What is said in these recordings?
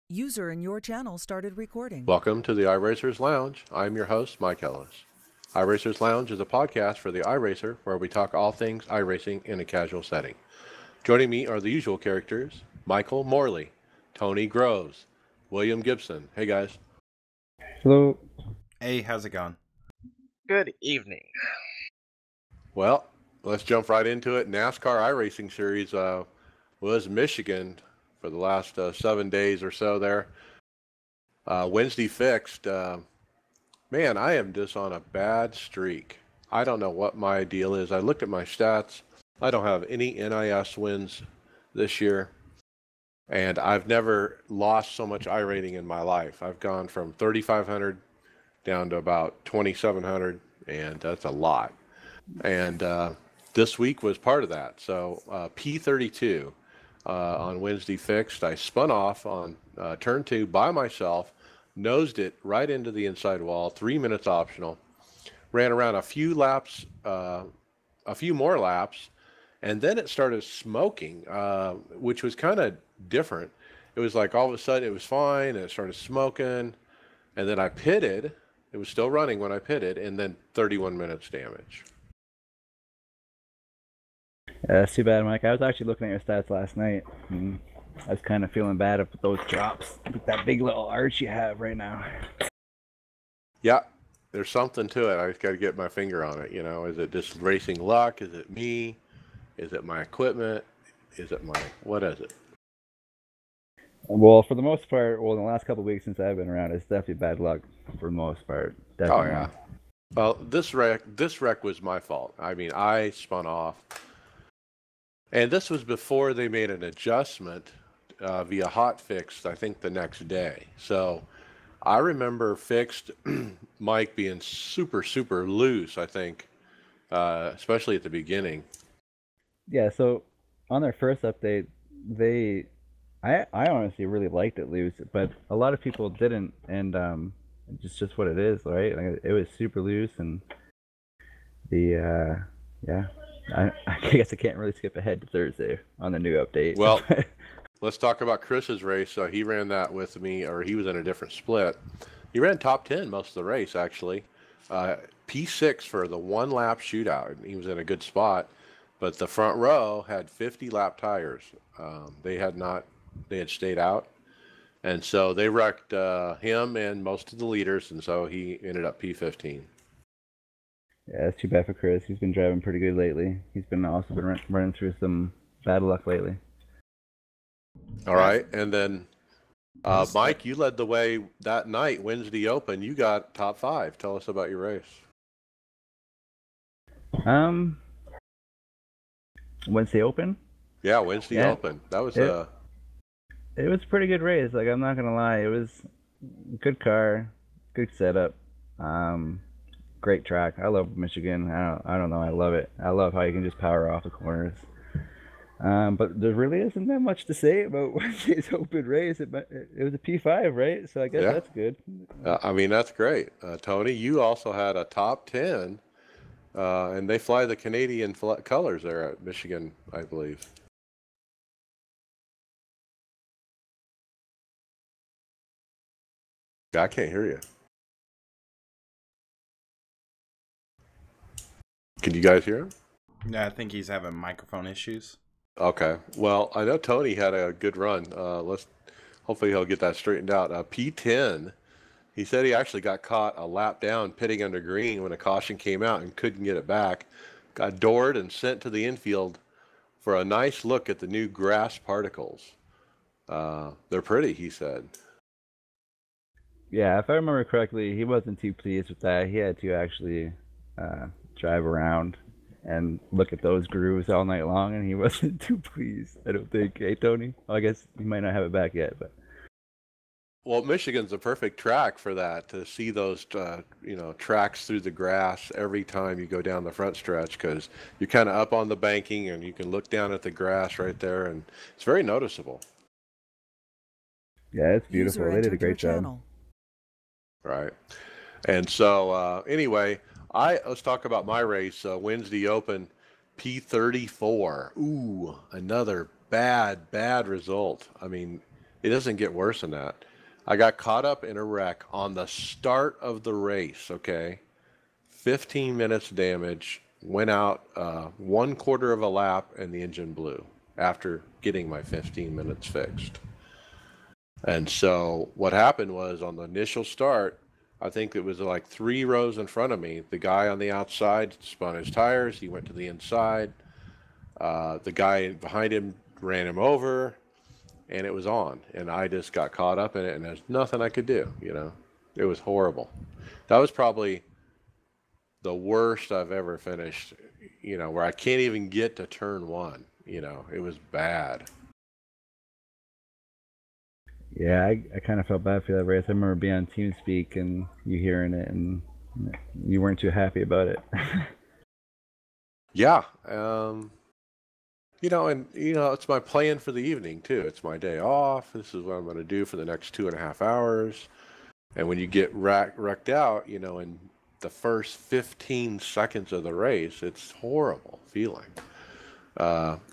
User in your channel started recording. Welcome to the iRacers Lounge. I'm your host, Mike Ellis. iRacers Lounge is a podcast for the iRacer where we talk all things iRacing in a casual setting. Joining me are the usual characters, Michael Morley, Tony Groves, William Gibson. Hey guys. Hello. Hey, how's it going? Good evening. Well, let's jump right into it. NASCAR iRacing Series was Michigan for the last 7 days or so there. Wednesday fixed. Man, I am just on a bad streak. I don't know what my deal is. I looked at my stats. I don't have any NIS wins this year. And I've never lost so much iRating in my life. I've gone from 3,500 down to about 2,700, and that's a lot. And this week was part of that. So P32 on Wednesday fixed. I spun off on turn 2 by myself, nosed it right into the inside wall, 3 minutes optional, ran around a few laps, a few more laps, and then it started smoking, which was kind of different. It was like all of a sudden it was fine, and it started smoking, and then I pitted. It was still running when I pitted, and then 31 minutes damage. Yeah, that's too bad, Mike. I was actually looking at your stats last night, and I was kind of feeling bad with those drops, with that big little arch you have right now. Yeah, there's something to it. I just got to get my finger on it. You know, is it just racing luck? Is it me? Is it my equipment? Is it my, what is it? Well, for the most part, in the last couple of weeks since I've been around, it's definitely bad luck for the most part. Definitely. Oh yeah. Well, this wreck was my fault. I mean, I spun off. And this was before they made an adjustment via hotfix, I think the next day. So I remember fixed Mike being super, super loose, I think, especially at the beginning. Yeah, so on their first update, I honestly really liked it loose, but a lot of people didn't, and it's just what it is, right? Like, it was super loose, and I guess I can't really skip ahead to Thursday on the new update. Well, let's talk about Chris's race. He ran that with me, or he was in a different split. He ran top 10 most of the race, actually. P6 for the one lap shootout. He was in a good spot, but the front row had 50 lap tires. They had stayed out, and so they wrecked him and most of the leaders, and so he ended up P15. Yeah, it's too bad for Chris. He's been driving pretty good lately. He's been running through some bad luck lately. All right, and then Mike, you led the way that night, Wednesday Open. You got top 5. Tell us about your race. Wednesday Open? Yeah, Wednesday Open. That was it was a pretty good race. Like, I'm not gonna lie, it was a good car, good setup. Great track. I love Michigan. I don't know. I love it. I love how you can just power off the corners. But there really isn't that much to say about Wednesday's Open race. It was a P5, right? So I guess that's good. I mean, that's great. Tony, you also had a top 10, and they fly the Canadian colors there at Michigan, I believe. I can't hear you. Can you guys hear him? Yeah, I think he's having microphone issues. Okay. Well, I know Tony had a good run. Hopefully he'll get that straightened out. P10, he said he actually got caught a lap down pitting under green when a caution came out and couldn't get it back. Got doored and sent to the infield for a nice look at the new grass particles. They're pretty, he said. Yeah, if I remember correctly, he wasn't too pleased with that. He had to actually drive around and look at those grooves all night long, and he wasn't too pleased, I don't think. Hey, Tony? Well, I guess he might not have it back yet, but... Well, Michigan's a perfect track for that, to see those, tracks through the grass every time you go down the front stretch, because you're kind of up on the banking, and you can look down at the grass right there, and it's very noticeable. Yeah, it's beautiful. They did a great job. Right. And so, anyway... let's talk about my race, Wednesday Open, P34. Ooh, another bad result. I mean, it doesn't get worse than that. I got caught up in a wreck on the start of the race, okay? 15 minutes damage, went out 1/4 of a lap, and the engine blew after getting my 15 minutes fixed. And so what happened was on the initial start, I think it was like 3 rows in front of me. The guy on the outside spun his tires. He went to the inside. The guy behind him ran him over, and it was on. And I just got caught up in it, and there's nothing I could do, you know. It was horrible. That was probably the worst I've ever finished, you know, where I can't even get to turn 1, you know. It was bad. Yeah, I kind of felt bad for that race. I remember being on TeamSpeak and you hearing it, and you weren't too happy about it. Yeah. You know, and, you know, it's my plan for the evening, too. It's my day off. This is what I'm going to do for the next 2.5 hours. And when you get wrecked out, you know, in the first 15 seconds of the race, it's horrible feeling.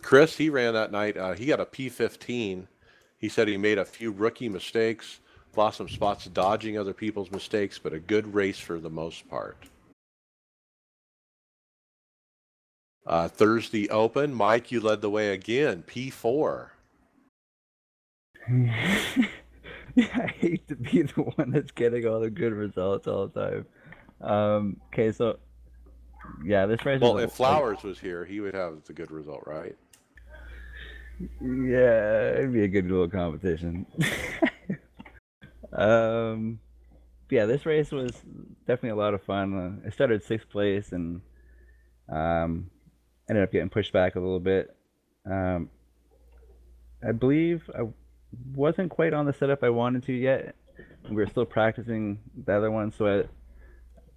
Chris, he ran that night. He got a P15. He said he made a few rookie mistakes, lost some spots dodging other people's mistakes, but a good race for the most part. Thursday Open, Mike, you led the way again, P4. Yeah, I hate to be the one that's getting all the good results all the time. Okay, so yeah, this race. Well, if Flowers was here, he would have the good result, right? Yeah, it'd be a good little competition. Yeah, this race was definitely a lot of fun. I started 6th place and ended up getting pushed back a little bit. I believe I wasn't quite on the setup I wanted to yet. We were still practicing the other one, so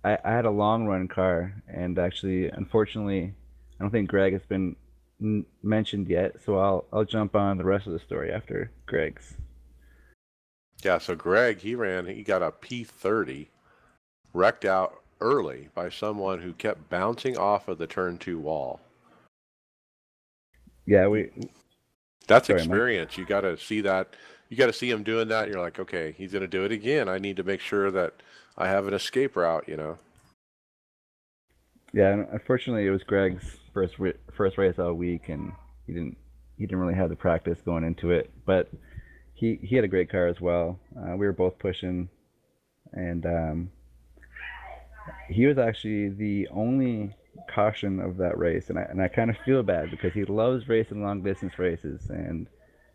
I had a long run car, and actually, unfortunately, I don't think Greg has been mentioned yet, so I'll jump on the rest of the story after Greg's. Yeah, so Greg, he got a P30, wrecked out early by someone who kept bouncing off of the turn 2 wall. Yeah, that's sorry, experience. Mike. You got to see that. You got to see him doing that. And you're like, okay, he's going to do it again. I need to make sure that I have an escape route, you know. Yeah, unfortunately, it was Greg's first race all week, and he didn't really have the practice going into it. But he had a great car as well. We were both pushing, and he was actually the only caution of that race, and I kind of feel bad because he loves racing long distance races, and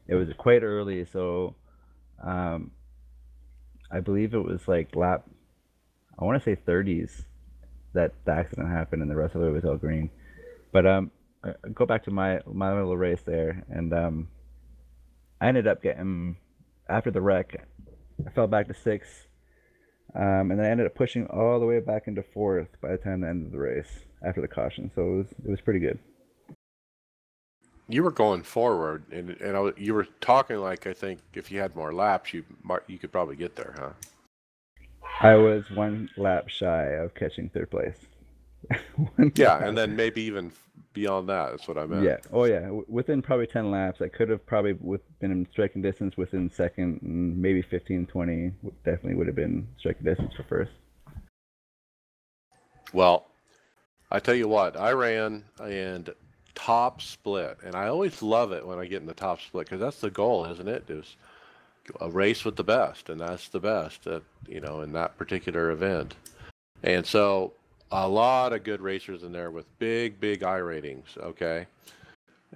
it was quite early, so I believe it was like lap, I want to say 30s, that the accident happened, and the rest of it was all green. But I go back to my little race there, and I ended up getting, after the wreck, I fell back to 6th, and then I ended up pushing all the way back into 4th by the time the end of the race after the caution. So it was pretty good. You were going forward, and you were talking like, I think if you had more laps, you could probably get there, huh? I was 1 lap shy of catching 3rd place. Yeah, and then maybe even beyond that. That's what I meant. Yeah. Oh, yeah. Within probably 10 laps, I could have probably been in striking distance within 2nd, and maybe 15, 20 definitely would have been striking distance for 1st. Well, I tell you what, I ran and top split, and I always love it when I get in the top split because that's the goal, isn't it? Is a race with the best, and that's the best, you know, in that particular event. And so a lot of good racers in there with big I ratings, okay?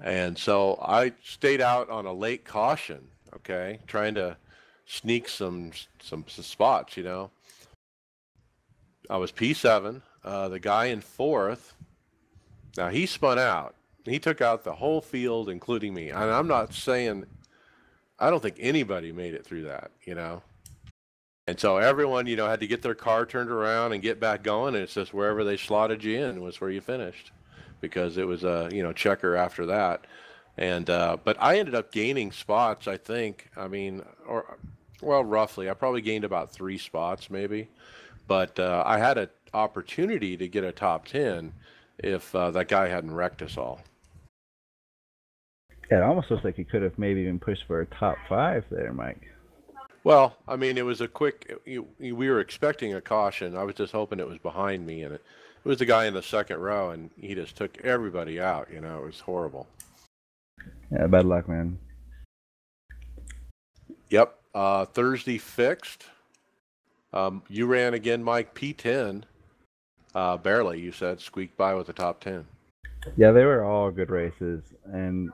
And so I stayed out on a late caution, okay, trying to sneak some spots, you know. I was P7. The guy in 4th, now he spun out. He took out the whole field, including me. And I'm not saying, I don't think anybody made it through that, you know. And so everyone, you know, had to get their car turned around and get back going. And it's just wherever they slotted you in was where you finished, because it was a, you know, checker after that. And but I ended up gaining spots, I think. I mean, well, roughly, I probably gained about 3 spots maybe. But I had an opportunity to get a top 10 if that guy hadn't wrecked us all. Yeah, it almost looks like he could have maybe even pushed for a top 5 there, Mike. Well, I mean, it was a quick. We were expecting a caution. I was just hoping it was behind me, and it was the guy in the second row, and he just took everybody out. You know, it was horrible. Yeah, bad luck, man. Yep. Thursday fixed. You ran again, Mike. P10. Barely, you said, squeaked by with the top 10. Yeah, they were all good races, and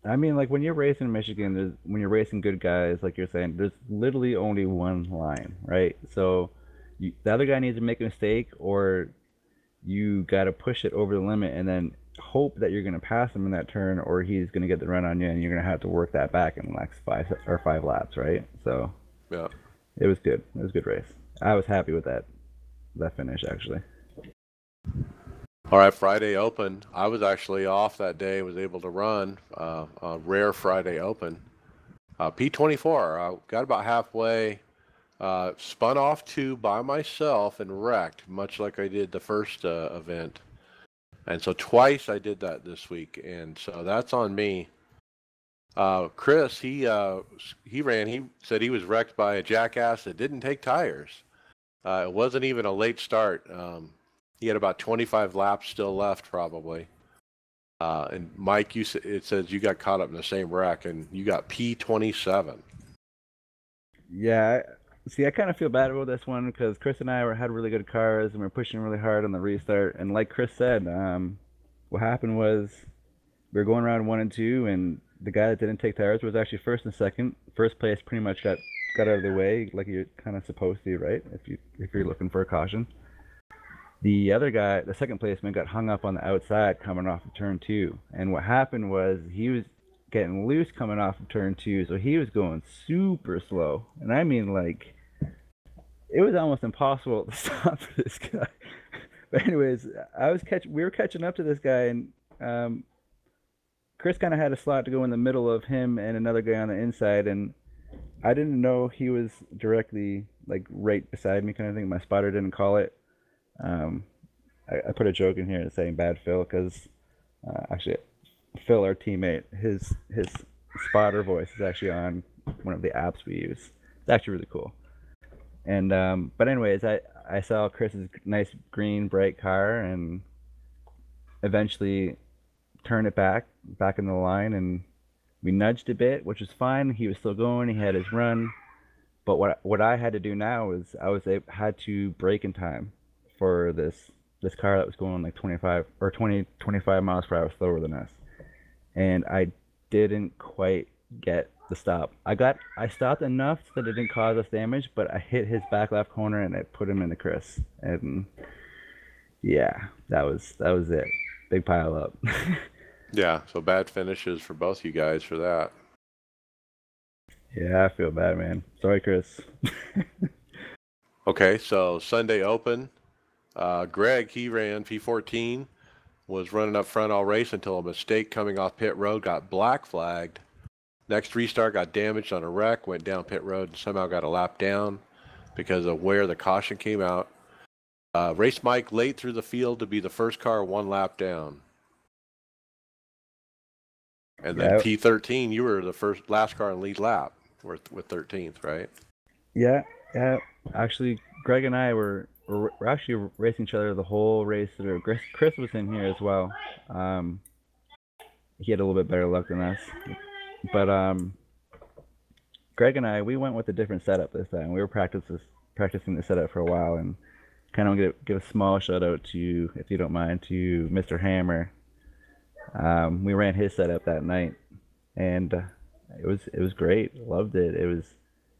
I mean, like when you're racing in Michigan, when you're racing good guys, like you're saying, there's literally only one line, right? So the other guy needs to make a mistake, or you got to push it over the limit, and then hope that you're going to pass him in that turn, or he's going to get the run on you, and you're going to have to work that back in the next 5 laps, right? So yeah, it was good. It was a good race. I was happy with that finish, actually. All right, Friday Open. I was actually off that day. Was able to run a rare Friday Open. P24. I got about halfway. Spun off 2 by myself and wrecked, much like I did the first event. And so twice I did that this week, and so that's on me. Chris, he ran. He said he was wrecked by a jackass that didn't take tires. It wasn't even a late start. He had about 25 laps still left, probably. And Mike, it says you got caught up in the same wreck, and you got P27. Yeah, see, I kind of feel bad about this one because Chris and I had really good cars and we are pushing really hard on the restart. And like Chris said, what happened was we were going around 1 and 2, and the guy that didn't take tires was actually first and second. First place pretty much got out of the way, like you're kind of supposed to, right? If you're looking for a caution. The other guy, the second placeman, got hung up on the outside coming off of turn 2. And what happened was he was getting loose coming off of turn 2, so he was going super slow. And I mean, like, it was almost impossible to stop this guy. But anyways, we were catching up to this guy, and Chris kind of had a slot to go in the middle of him and another guy on the inside, and I didn't know he was directly like right beside me, kind of thing. My spotter didn't call it. I put a joke in here saying "bad Phil" because actually Phil, our teammate, his spotter voice is actually on one of the apps we use. It's actually really cool. And but anyways, I saw Chris's nice green bright car and eventually turned it back in the line, and we nudged a bit, which was fine. He was still going. He had his run. But what I had to do now is had to brake in time for this car that was going like 25 miles per hour slower than us, and I didn't quite get the stop. I stopped enough so that it didn't cause us damage, but I hit his back left corner and it put him into Chris. And yeah, that was it. Big pile up. Yeah, so bad finishes for both you guys for that. Yeah, I feel bad, man. Sorry, Chris. Okay, so Sunday Open. Greg, he ran P14, was running up front all race until a mistake coming off pit road got black flagged. Next restart got damaged on a wreck, went down pit road and somehow got a lap down because of where the caution came out. Race Mike late through the field to be the first car 1 lap down. And then P13, you were the last car in lead lap with 13th, right? Yeah. Actually, Greg and I were actually racing each other the whole race through. Chris was in here as well. He had a little bit better luck than us. But Greg and I, we went with a different setup this time. We were practicing the setup for a while, and kind of give a small shout out to, if you don't mind, to Mr. Hammer. We ran his setup that night, and it was great. Loved it. It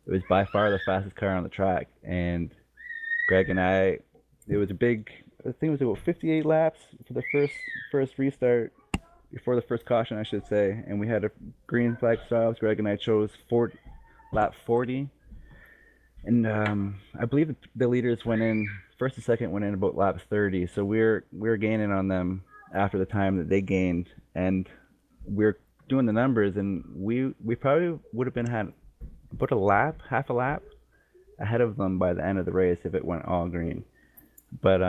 was by far the fastest car on the track, and Greg and I, it was a big. I think it was about 58 laps for the first restart. Before the first caution, I should say, and we had a green flag stops. Greg and I chose lap 40, and I believe the leaders went in first and second went in about laps 30. So we're gaining on them after the time that they gained, and we're doing the numbers, and we probably would have had about half a lap ahead of them by the end of the race if it went all green. But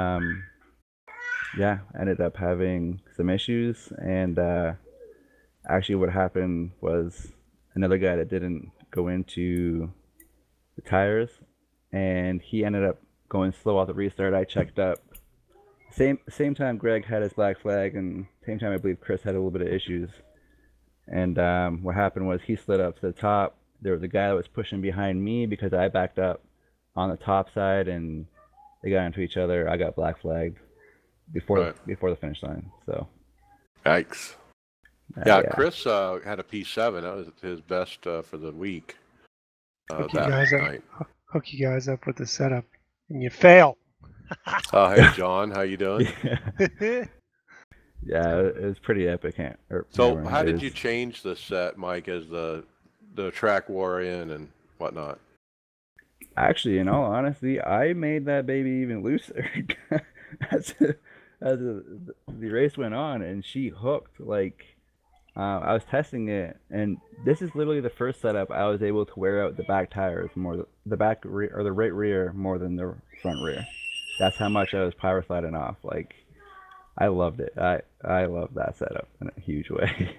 yeah, ended up having some issues, and Actually, what happened was another guy that didn't go into the tires, and he ended up going slow off the restart. I checked up. Same time Greg had his black flag, and same time I believe Chris had a little bit of issues. And what happened was he slid up to the top. There was a guy that was pushing behind me because I backed up on the top side, and they got into each other. I got black flagged before the finish line. So, Yikes. Yeah, Chris had a P7. That was his best for the week. Hook you guys up with the setup, and you fail. Hey, John, how you doing? Yeah, it was pretty epic. So how did you change the set, Mike, as the track wore in and whatnot? Actually, in all honesty, I made that baby even looser as the race went on, and she hooked. Like, I was testing it, and this is literally the first setup I was able to wear out the back tires more, the back rear, or the right rear more than the front rear. That's how much I was power sliding off. Like, I loved it. I love that setup in a huge way.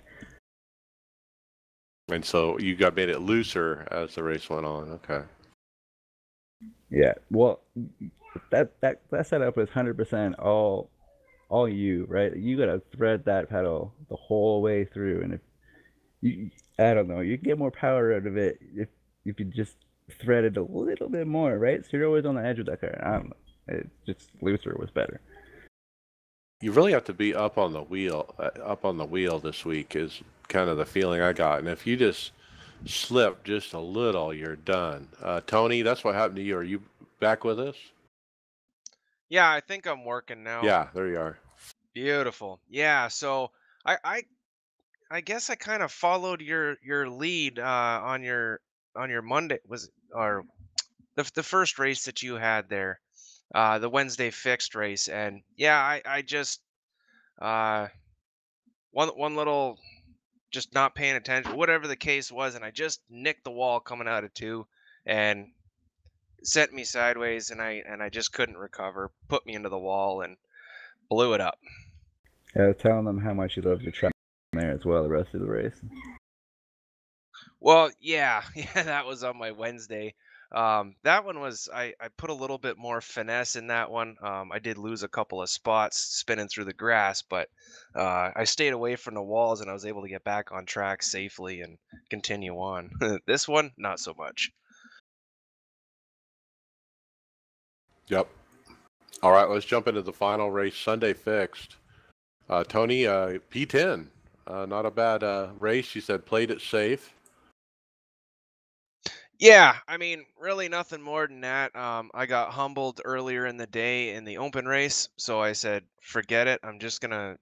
And so you made it looser as the race went on. Okay. Yeah. Well, that setup is 100% all you, right? You gotta thread that pedal the whole way through, and if you, I don't know, you get more power out of it if you just thread it a little bit more, right? So you're always on the edge of that car. I don't know. It just looser was better. You really have to be up on the wheel this week is kind of the feeling I got. And if you just slip just a little, you're done. Tony, that's what happened to you. Are you back with us? Yeah, I think I'm working now. Yeah, there you are. Beautiful. Yeah, so I guess I kind of followed your lead on your Monday or the first race that you had there, the Wednesday fixed race, and yeah, I just uh one little just not paying attention, whatever the case was, and I just nicked the wall coming out of two, and sent me sideways, and I just couldn't recover, put me into the wall, and blew it up. Yeah, telling them how much you love your track there as well the rest of the race. Well, yeah, that was on my Wednesday. That one was I put a little bit more finesse in that one. I did lose a couple of spots spinning through the grass, but I stayed away from the walls and I was able to get back on track safely and continue on. This one, not so much. Yep. All right, let's jump into the final race, Sunday fixed. Tony, P10. Not a bad race. You said played it safe. Yeah, I mean, really nothing more than that. I got humbled earlier in the day in the open race, so I said, forget it. I'm just gonna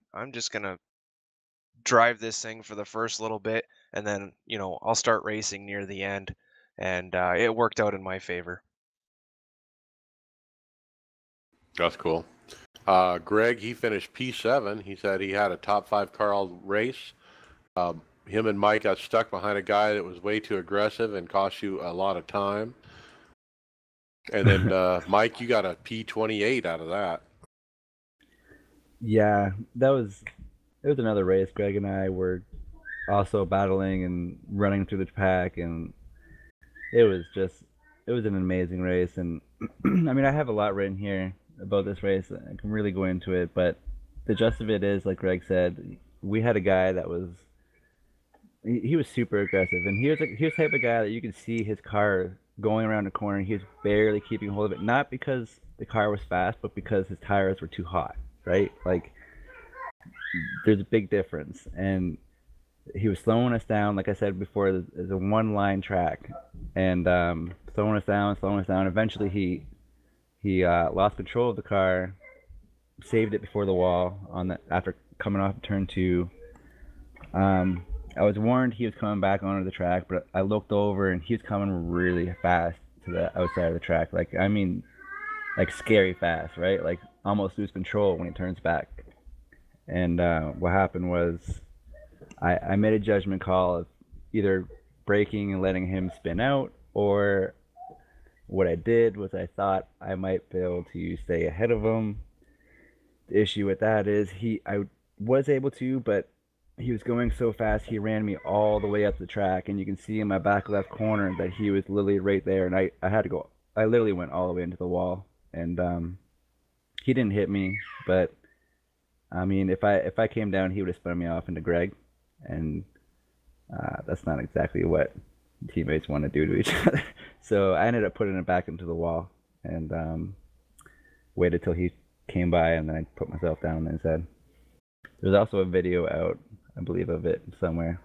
drive this thing for the first little bit, and then I'll start racing near the end, and it worked out in my favor. That's cool. Greg, he finished P7. He said he had a top 5 car all race. Him and Mike got stuck behind a guy that was way too aggressive and cost you a lot of time. And then, Mike, you got a P28 out of that. Yeah, it was another race. Greg and I were also battling and running through the pack, and it was an amazing race. And I mean, I have a lot written here about this race. I can really go into it, but the gist of it is, like Greg said, we had a guy that was he was super aggressive, and he was the type of guy that you could see his car going around the corner. He was barely keeping hold of it, not because the car was fast, but because his tires were too hot, right? Like, there's a big difference, and he was slowing us down. Like I said before, there's a one-line track, and slowing us down. Eventually, he lost control of the car, saved it before the wall after coming off turn 2. I was warned he was coming back onto the track, but I looked over and he was coming really fast to the outside of the track. Like, I mean, like scary fast, right? Like almost lose control when he turns back. And what happened was I made a judgment call of either braking and letting him spin out, or what I did was I thought I might be able to stay ahead of him. The issue with that is I was able to, but he was going so fast he ran me all the way up the track, and you can see in my back left corner that he was literally right there, and I had to go. I literally went all the way into the wall, and he didn't hit me, but I mean, if I came down, he would have spun me off into Greg, and that's not exactly what teammates want to do to each other. So I ended up putting it back into the wall and waited till he came by, and then I put myself down instead. There's also a video out, I believe, of it somewhere.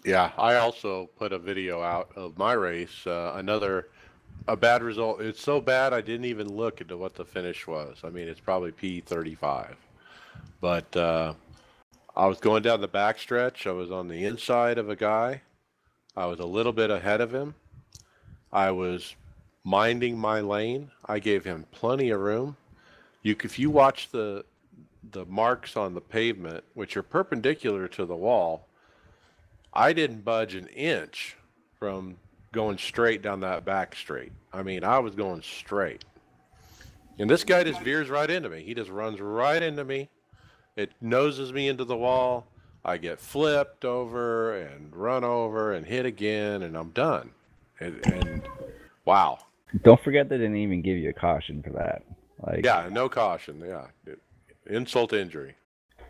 Yeah, I also put a video out of my race. A bad result. It's so bad I didn't even look into what the finish was. I mean, it's probably P35. But I was going down the backstretch. I was on the inside of a guy. I was a little bit ahead of him. I was minding my lane. I gave him plenty of room. If you watch the marks on the pavement, which are perpendicular to the wall, I didn't budge an inch from going straight down that back straight. I mean, I was going straight. And this guy just veers right into me. He just runs right into me. It noses me into the wall. I get flipped over and run over and hit again, and I'm done. And wow. Don't forget they didn't even give you a caution for that. Like, yeah, no caution. Yeah, insult to injury.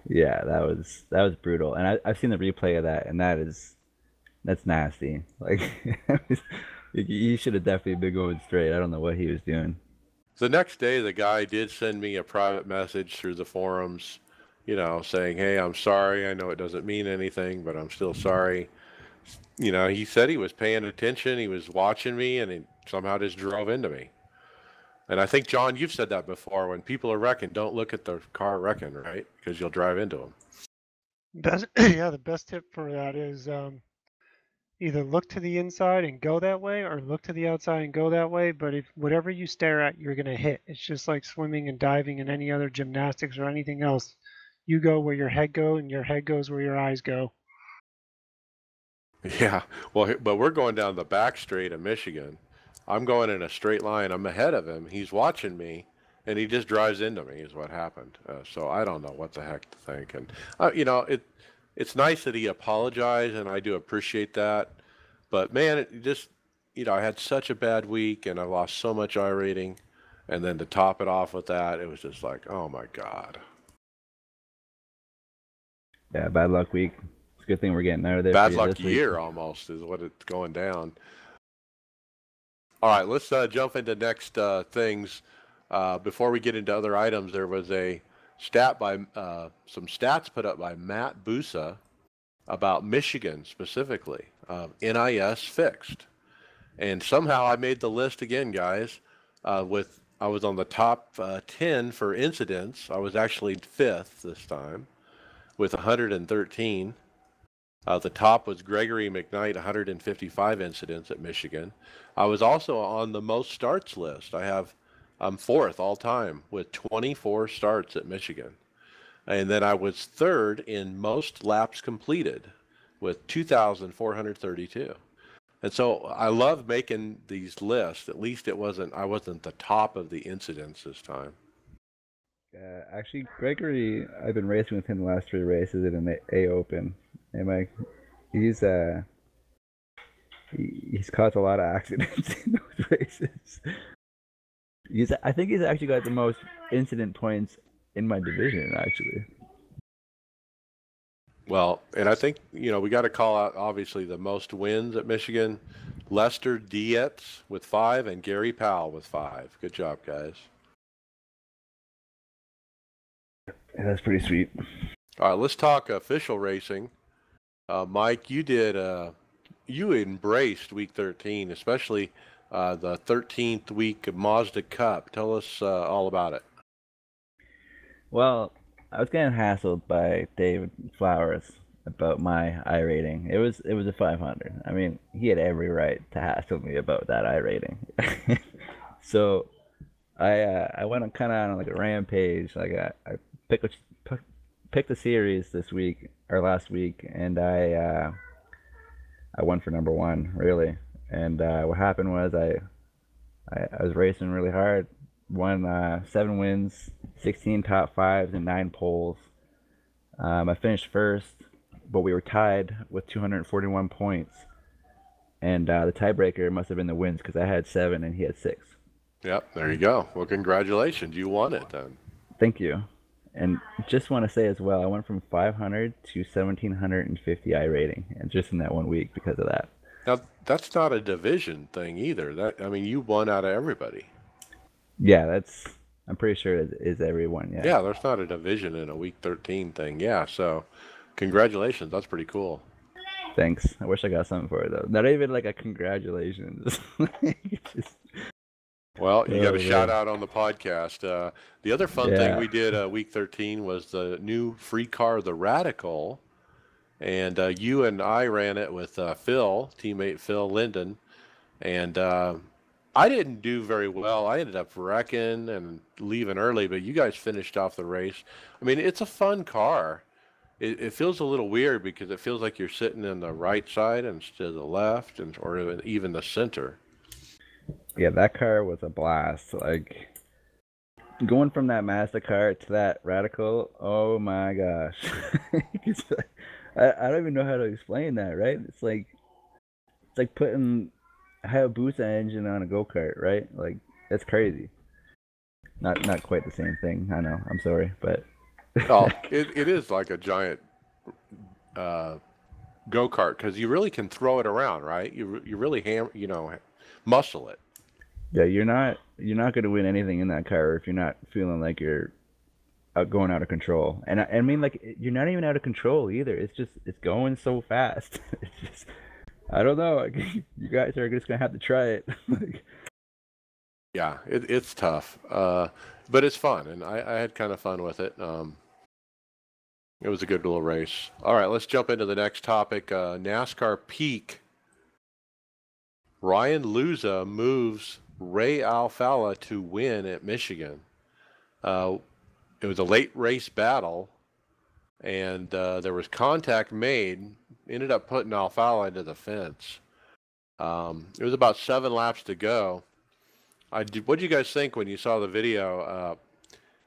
Yeah, that was brutal. And I've seen the replay of that, and that's nasty. Like, he should have definitely been going straight. I don't know what he was doing. The next day, the guy did send me a private message through the forums, saying, "Hey, I'm sorry. I know it doesn't mean anything, but I'm still sorry." He said he was paying attention. He was watching me, and he somehow just drove into me. And I think, John, you've said that before. When people are wrecking, don't look at the car wrecking, right? Because you'll drive into them. The best tip for that is either look to the inside and go that way, or look to the outside and go that way. But if whatever you stare at, you're going to hit. It's just like swimming and diving and any other gymnastics or anything else. You go where your head goes, and your head goes where your eyes go. Yeah, well, but we're going down the back straight of Michigan. I'm going in a straight line. I'm ahead of him. He's watching me, and he just drives into me is what happened. So I don't know what the heck to think. And, it's nice that he apologized, and I do appreciate that. But, man, it just, I had such a bad week, and I lost so much iRating. And then to top it off with that, it was just like, oh, my God. Yeah, bad luck week. It's a good thing we're getting out of there. Bad luck year almost is what it's going down. All right, let's jump into next things. Before we get into other items, there was a some stats put up by Matt Busa about Michigan specifically, NIS fixed. And somehow I made the list again, guys. I was on the top 10 for incidents. I was actually 5th this time with 113. The top was Gregory McKnight, 155 incidents at Michigan. I was also on the most starts list. I'm 4th all time with 24 starts at Michigan. And then I was 3rd in most laps completed with 2,432. And so I love making these lists. At least I wasn't the top of the incidents this time. Actually, Gregory, I've been racing with him the last 3 races in an A Open. And he's caused a lot of accidents in those races. I think he's actually got the most incident points in my division, actually. Well, and I think, we got to call out, obviously, the most wins at Michigan. Lester Dietz with 5 and Gary Powell with 5. Good job, guys. Yeah, that's pretty sweet. All right, let's talk official racing. Mike, you embraced week 13, especially the 13th week of Mazda Cup. Tell us all about it. Well, I was getting hassled by David Flowers about my iRating. It was a 500. I mean, he had every right to hassle me about that iRating. So I went kind of on like a rampage. Like I picked a series this week or last week, and I went for number 1 really. And what happened was I was racing really hard. Won 7 wins, 16 top 5s, and 9 poles. I finished first, but we were tied with 241 points. And the tiebreaker must have been the wins because I had 7 and he had 6. Yep, there you go. Well, congratulations. You won it then. Thank you. And just want to say as well, I went from 500 to 1750 I rating, and just in that 1 week because of that. Now, that's not a division thing either. I mean, you won out of everybody. Yeah, I'm pretty sure it is everyone. Yeah. Yeah, there's not a division in a week 13 thing. Yeah, so congratulations. That's pretty cool. Thanks. I wish I got something for it though. Not even like a congratulations. Just, Well, you got a man. shout out on the podcast. The other fun thing we did week 13 was the new free car, the Radical. And you and I ran it with Phil, teammate Phil Linden. And I didn't do very well. I ended up wrecking and leaving early, but you guys finished off the race. I mean, it's a fun car. It feels a little weird because it feels like you're sitting in the right side instead of the left, or even the center. Yeah, that car was a blast. Like going from that Mazda car to that Radical. Oh my gosh! I don't even know how to explain that. Right? It's like putting a Hayabusa engine on a go-kart. Right? Like that's crazy. Not quite the same thing. I know. I'm sorry, but. Oh, it is like a giant go-kart because you really can throw it around, right? You really muscle it. Yeah, you're not going to win anything in that car if you're not feeling like you're going out of control. And I mean, like, you're not even out of control either. It's going so fast. It's just, I don't know. You guys are just gonna have to try it. Yeah, it's tough, but it's fun, and I had kind of fun with it. It was a good little race. All right, let's jump into the next topic. NASCAR Peak. Ryan Luza moves Ray Alfalla to win at Michigan. It was a late race battle, and there was contact made. Ended up putting Alfalla into the fence. It was about 7 laps to go. What did you guys think when you saw the video?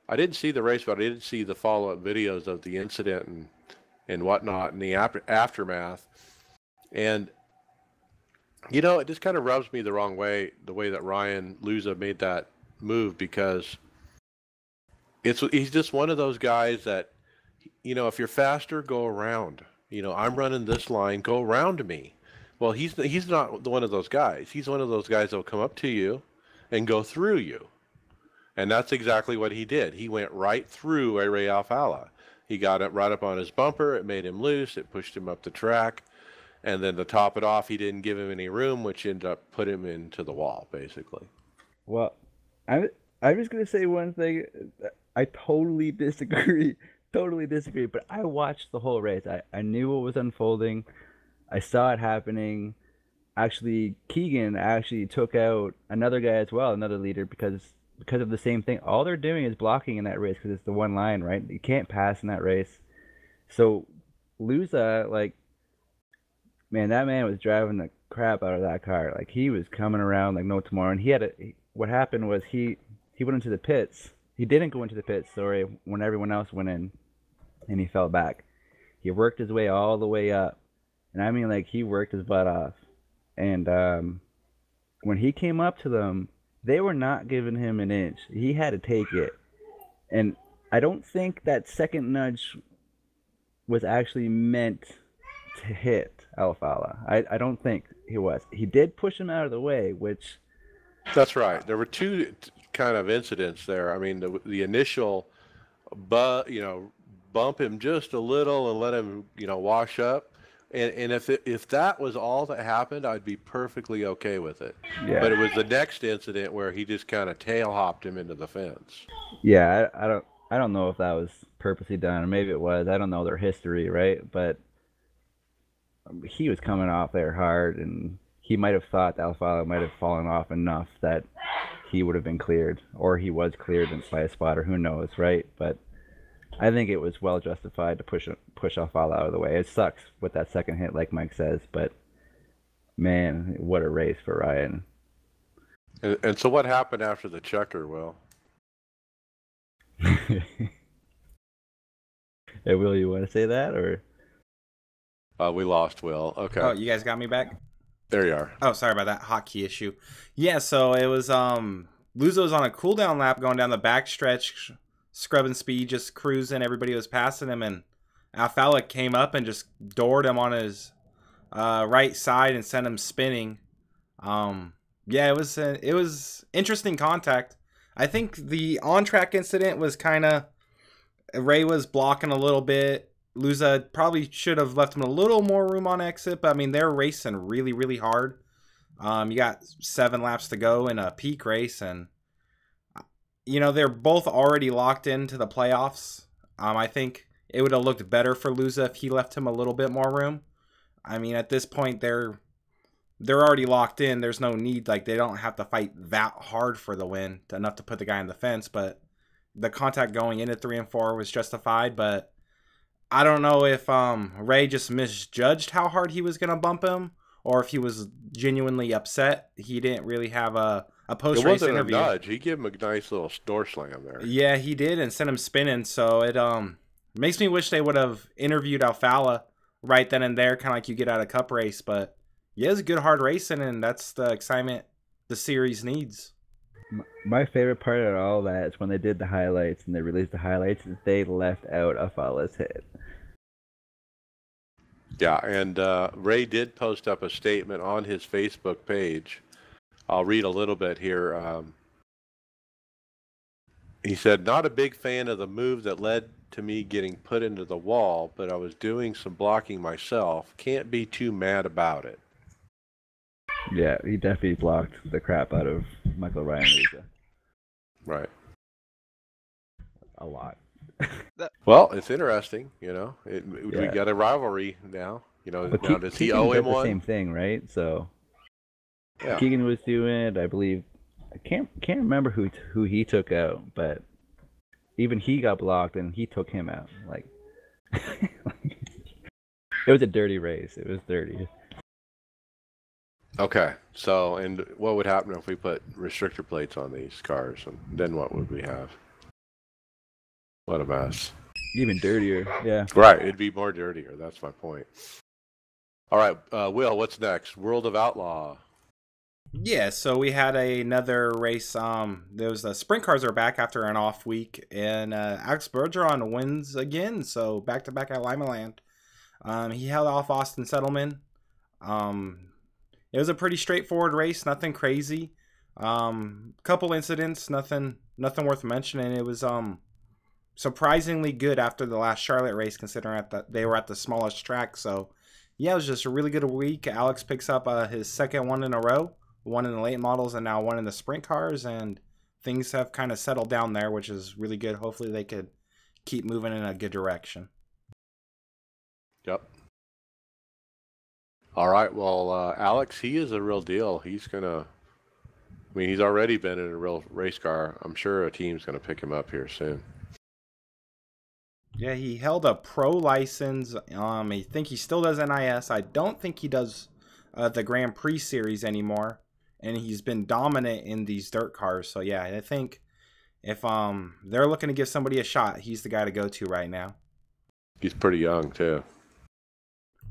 I didn't see the race, but I did see the follow-up videos of the incident and whatnot and the aftermath. And, you know, it just kind of rubs me the wrong way, the way that Ryan Luza made that move, because he's just one of those guys that, you know, if you're faster, go around. You know, I'm running this line, go around me. Well, he's not one of those guys. He's one of those guys that will come up to you and go through you. And that's exactly what he did. He went right through Ray Alfalla. He got it right up on his bumper. It made him loose. It pushed him up the track. And then to top it off, he didn't give him any room, which ended up putting him into the wall, basically. Well, I'm just going to say one thing. I totally disagree. Totally disagree. But I watched the whole race. I knew what was unfolding. I saw it happening. Actually, Keegan actually took out another guy as well, another leader, because of the same thing. All they're doing is blocking in that race because it's the one line, right? You can't pass in that race. So Luza, like, man, that man was driving the crap out of that car. Like, he was coming around like no tomorrow. And what happened was he went into the pits. He didn't go into the pits, sorry, when everyone else went in, and he fell back. He worked his way all the way up. And I mean, like, he worked his butt off. And when he came up to them, they were not giving him an inch. He had to take it. And I don't think that second nudge was actually meant to hit Alfalla. I don't think he was. He did push him out of the way, which... That's right. There were two kind of incidents there. I mean, the initial, bump him just a little and let him, wash up. And if that was all that happened, I'd be perfectly okay with it. Yeah. But it was the next incident where he just kind of tail hopped him into the fence. Yeah, I don't know if that was purposely done, or maybe it was. I don't know their history, right? But he was coming off there hard, and he might have thought Alfalla might have fallen off enough that he would have been cleared, or he was cleared by a spotter. Who knows, right? But I think it was well justified to push Alfalla out of the way. It sucks with that second hit, like Mike says, but man, what a race for Ryan. And so what happened after the checker, Will? Hey, Will, you want to say that or? We lost Will. Okay. Oh, you guys got me back? There you are. Oh, sorry about that hotkey issue. Yeah, so it was Luzo was on a cooldown lap going down the backstretch, scrubbing speed, just cruising. Everybody was passing him, and Alfala came up and just doored him on his right side and sent him spinning. Yeah, it was interesting contact. I think the on-track incident was kind of Ray was blocking a little bit. Luza probably should have left him a little more room on exit, but I mean they're racing really, really hard. You got 7 laps to go in a peak race, and you know they're both already locked into the playoffs. I think it would have looked better for Luza if he left him a little bit more room. I mean, at this point they're already locked in. There's no need, like they don't have to fight that hard for the win enough to put the guy on the fence. But the contact going into 3 and 4 was justified, but I don't know if Ray just misjudged how hard he was going to bump him, or if he was genuinely upset. He didn't really have a post-race interview. It wasn't a nudge. He gave him a nice little door slam there. Yeah, he did, and sent him spinning. So it makes me wish they would have interviewed Alfala right then and there, kind of like you get out of Cup race. But yeah, it's good hard racing, and that's the excitement the series needs. My favorite part of all that is when they did the highlights and they released the highlights, they left out Afala's hit. Yeah, and Ray did post up a statement on his Facebook page. I'll read a little bit here. He said, "Not a big fan of the move that led to me getting put into the wall, but I was doing some blocking myself. Can't be too mad about it." Yeah, he definitely blocked the crap out of Michael Ryan Lisa. Right. A lot. Well, it's interesting, you know. We Yeah. got a rivalry now. You know, But now does he Keegan owe did him the one? same thing, right? So Yeah. Keegan was doing it, I believe. I can't remember who he took out, but even he got blocked and he took him out. Like it was a dirty race. It was dirty. Okay. So, and what would happen if we put restrictor plates on these cars? And then what would we have? What a mess. Even dirtier. Yeah. Right. It'd be more dirtier. That's my point. All right. Will, what's next? World of Outlaw. Yeah, so we had another race. There was the sprint cars are back after an off week, and Alex Bergeron wins again. So back to back at Lima Land. He held off Austin Settleman. It was a pretty straightforward race, nothing crazy. Couple incidents, nothing worth mentioning. It was surprisingly good after the last Charlotte race, considering they were at the smallest track. So yeah, it was just a really good week. Alex picks up his second one in a row, one in the late models and now one in the sprint cars, and things have kind of settled down there, which is really good. Hopefully they could keep moving in a good direction. Yep. All right. Well, Alex, he is a real deal. He's he's already been in a real race car. I'm sure a team's going to pick him up here soon. Yeah, he held a pro license. I think he still does NIS. I don't think he does the Grand Prix series anymore. And he's been dominant in these dirt cars. So yeah, I think if they're looking to give somebody a shot, he's the guy to go to right now. He's pretty young too.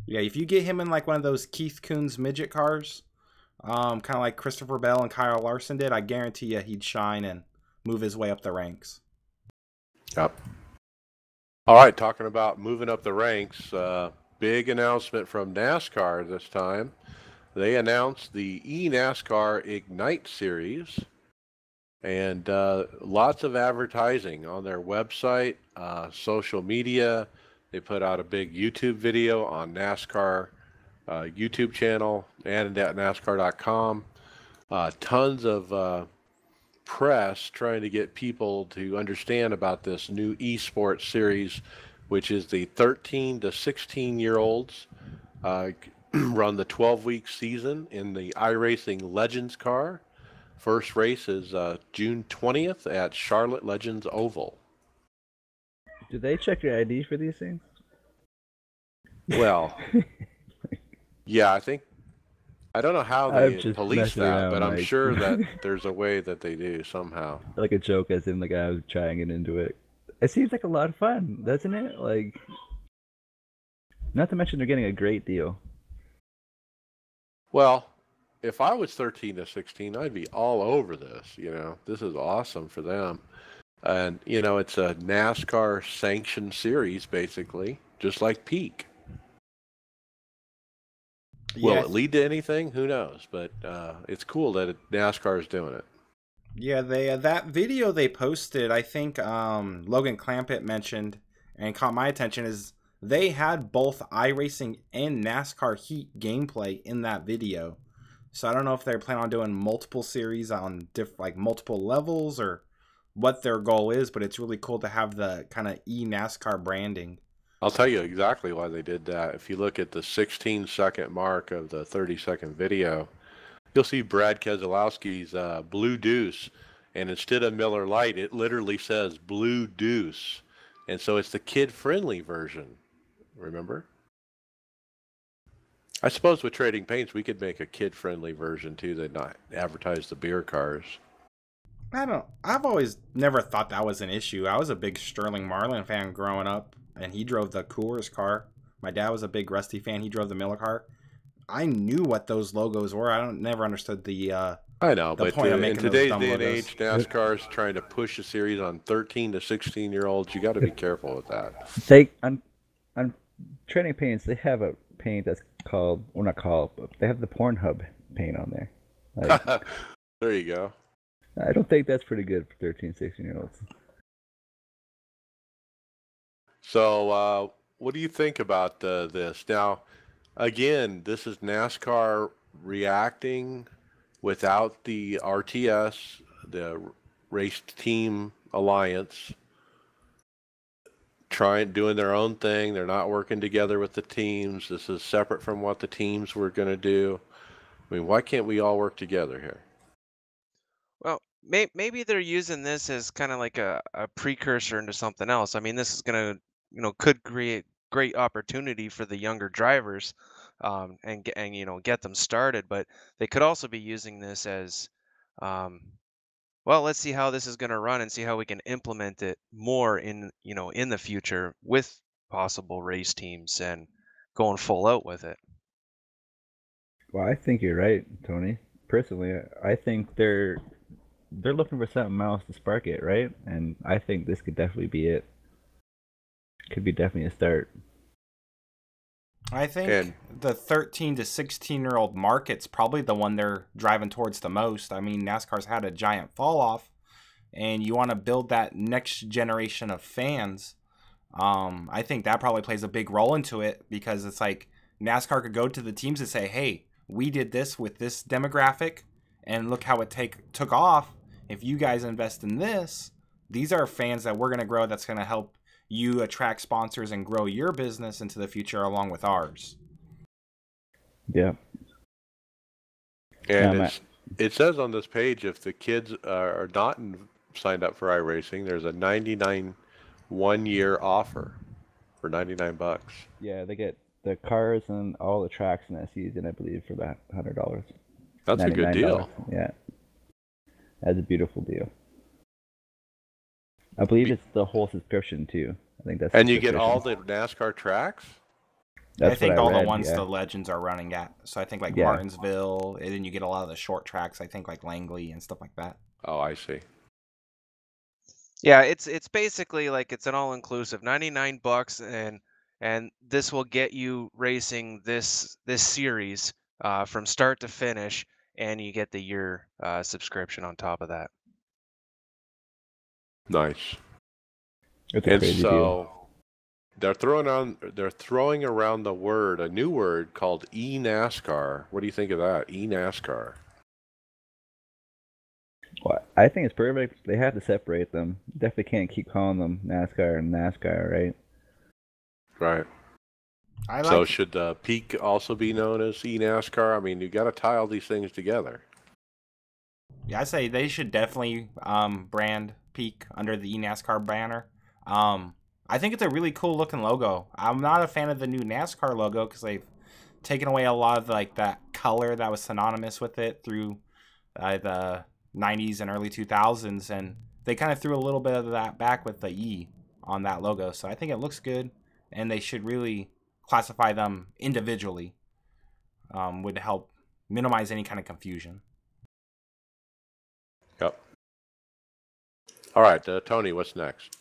Yeah, if you get him in like one of those Keith Kunz midget cars, kind of like Christopher Bell and Kyle Larson did, I guarantee you he'd shine and move his way up the ranks. Yep. All right, talking about moving up the ranks, big announcement from NASCAR this time. They announced the eNASCAR Ignite Series, and lots of advertising on their website, social media. They put out a big YouTube video on NASCAR YouTube channel and at NASCAR.com. Tons of press trying to get people to understand about this new esports series, which is the 13 to 16-year-olds run the 12-week season in the iRacing Legends car. First race is June 20th at Charlotte Legends Oval. Do they check your ID for these things? Well, yeah, I don't know how they police that, but I'm sure that there's a way that they do somehow. Like a joke, as in the guy who's trying it into it. It seems like a lot of fun, doesn't it? Like, not to mention they're getting a great deal. Well, if I was 13 to 16, I'd be all over this. This is awesome for them. And, it's a NASCAR sanctioned series, basically, just like Peak. Will it lead to anything? Who knows? But it's cool that NASCAR is doing it. Yeah, they that video they posted, I think Logan Clampett mentioned and caught my attention, is they had both iRacing and NASCAR Heat gameplay in that video. So I don't know if they're planning on doing multiple series on like multiple levels or what their goal is, but it's really cool to have the kind of NASCAR branding. I'll tell you exactly why they did that. If you look at the 16-second mark of the 30-second video, you'll see Brad Keselowski's Blue Deuce, and instead of Miller Lite, it literally says Blue Deuce. And so it's the kid-friendly version, remember? I suppose with Trading Paints, we could make a kid-friendly version, too, that not advertise the beer cars. I've always never thought that was an issue. I was a big Sterling Marlin fan growing up, and he drove the Coors car. My dad was a big Rusty fan. He drove the Miller car. I knew what those logos were. I never understood the I know, the but point of making in today's those dumb day and logos. age, NASCAR's trying to push a series on 13 to 16-year-olds. You got to be careful with that. They on Trading Paints, they have a paint that's called, well, not called, but they have the Pornhub paint on there. Like, there you go. I don't think that's pretty good for 13, 16-year-olds. So, what do you think about this? Now, again, this is NASCAR reacting without the RTS, the Race Team Alliance, doing their own thing. They're not working together with the teams. This is separate from what the teams were going to do. I mean, why can't we all work together here? Well, maybe they're using this as kind of like a precursor into something else. I mean, this is gonna, could create great opportunity for the younger drivers, and get them started. But they could also be using this as, well, let's see how this is going to run and see how we can implement it more in the future with possible race teams and going full out with it. Well, I think you're right, Tony. Personally, I think they're looking for something else to spark it, right? And I think this could definitely be it. Could be definitely a start. I think the 13 to 16-year-old market's probably the one they're driving towards the most. I mean, NASCAR's had a giant fall off, and you want to build that next generation of fans. I think that probably plays a big role into it, because it's like NASCAR could go to the teams and say, hey, we did this with this demographic, and look how it took off. If you guys invest in this, these are fans that we're going to grow, that's going to help you attract sponsors and grow your business into the future along with ours. Yeah. And it says on this page, if the kids are not signed up for iRacing, there's a $99 one-year offer for $99. Yeah, they get the cars and all the tracks in that season, I believe, for that $100. That's a good deal. Yeah. That's a beautiful deal. I believe it's the whole subscription too. I think that's. And you get all the NASCAR tracks? I think all the ones the Legends are running at. So I think like Martinsville, and then you get a lot of the short tracks, I think like Langley and stuff like that. Oh, I see. Yeah, it's basically like it's an all-inclusive $99, and this will get you racing this series from start to finish, and you get the year subscription on top of that. Nice. It's a crazy deal. They're throwing around a new word called eNASCAR. What do you think of that? eNASCAR. Well, I think it's perfect. They have to separate them. Definitely can't keep calling them NASCAR and NASCAR, right? Right. So should Peak also be known as eNASCAR? I mean, you got to tie all these things together. Yeah, I say they should definitely brand Peak under the eNASCAR banner. I think it's a really cool looking logo. I'm not a fan of the new NASCAR logo because they've taken away a lot of like that color that was synonymous with it through the 90s and early 2000s, and they kind of threw a little bit of that back with the E on that logo. So I think it looks good, and they should really classify them individually. Would help minimize any kind of confusion. Yep. All right, Tony, what's next?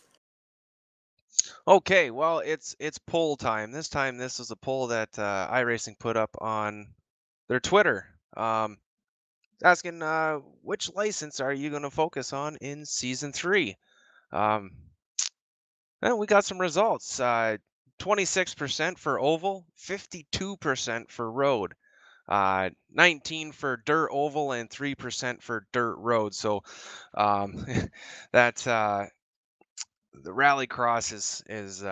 Okay, well, it's poll time. This time, this is a poll that iRacing put up on their Twitter, asking which license are you going to focus on in Season 3? And we got some results. 26% for oval, 52% for road, 19 for dirt oval, and 3% for dirt road. So that's the rallycross is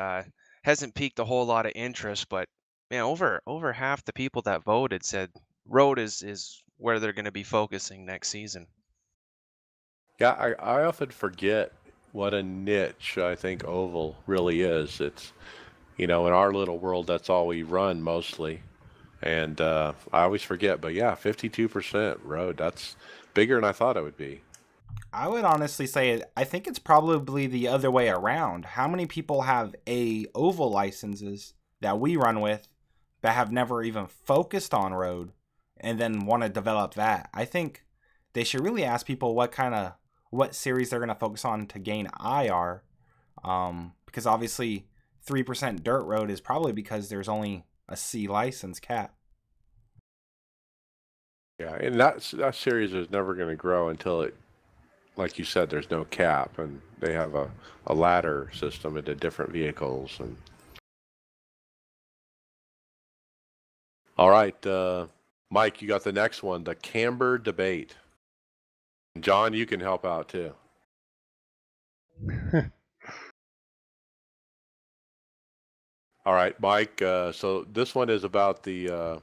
hasn't piqued a whole lot of interest, but man, over half the people that voted said road is where they're going to be focusing next season. Yeah, I often forget what a niche I think oval really is. It's, in our little world, that's all we run mostly. And I always forget, but yeah, 52% road. That's bigger than I thought it would be. I would honestly say I think it's probably the other way around. How many people have oval licenses that we run with that have never even focused on road and then want to develop that? I think they should really ask people what series they're going to focus on to gain IR, because obviously 3% dirt road is probably because there's only a C license cap. Yeah, and that series is never going to grow until it, like you said, there's no cap, and they have a ladder system into different vehicles. And all right, Mike, you got the next one, the camber debate. John, you can help out too. All right, Mike. So this one is about the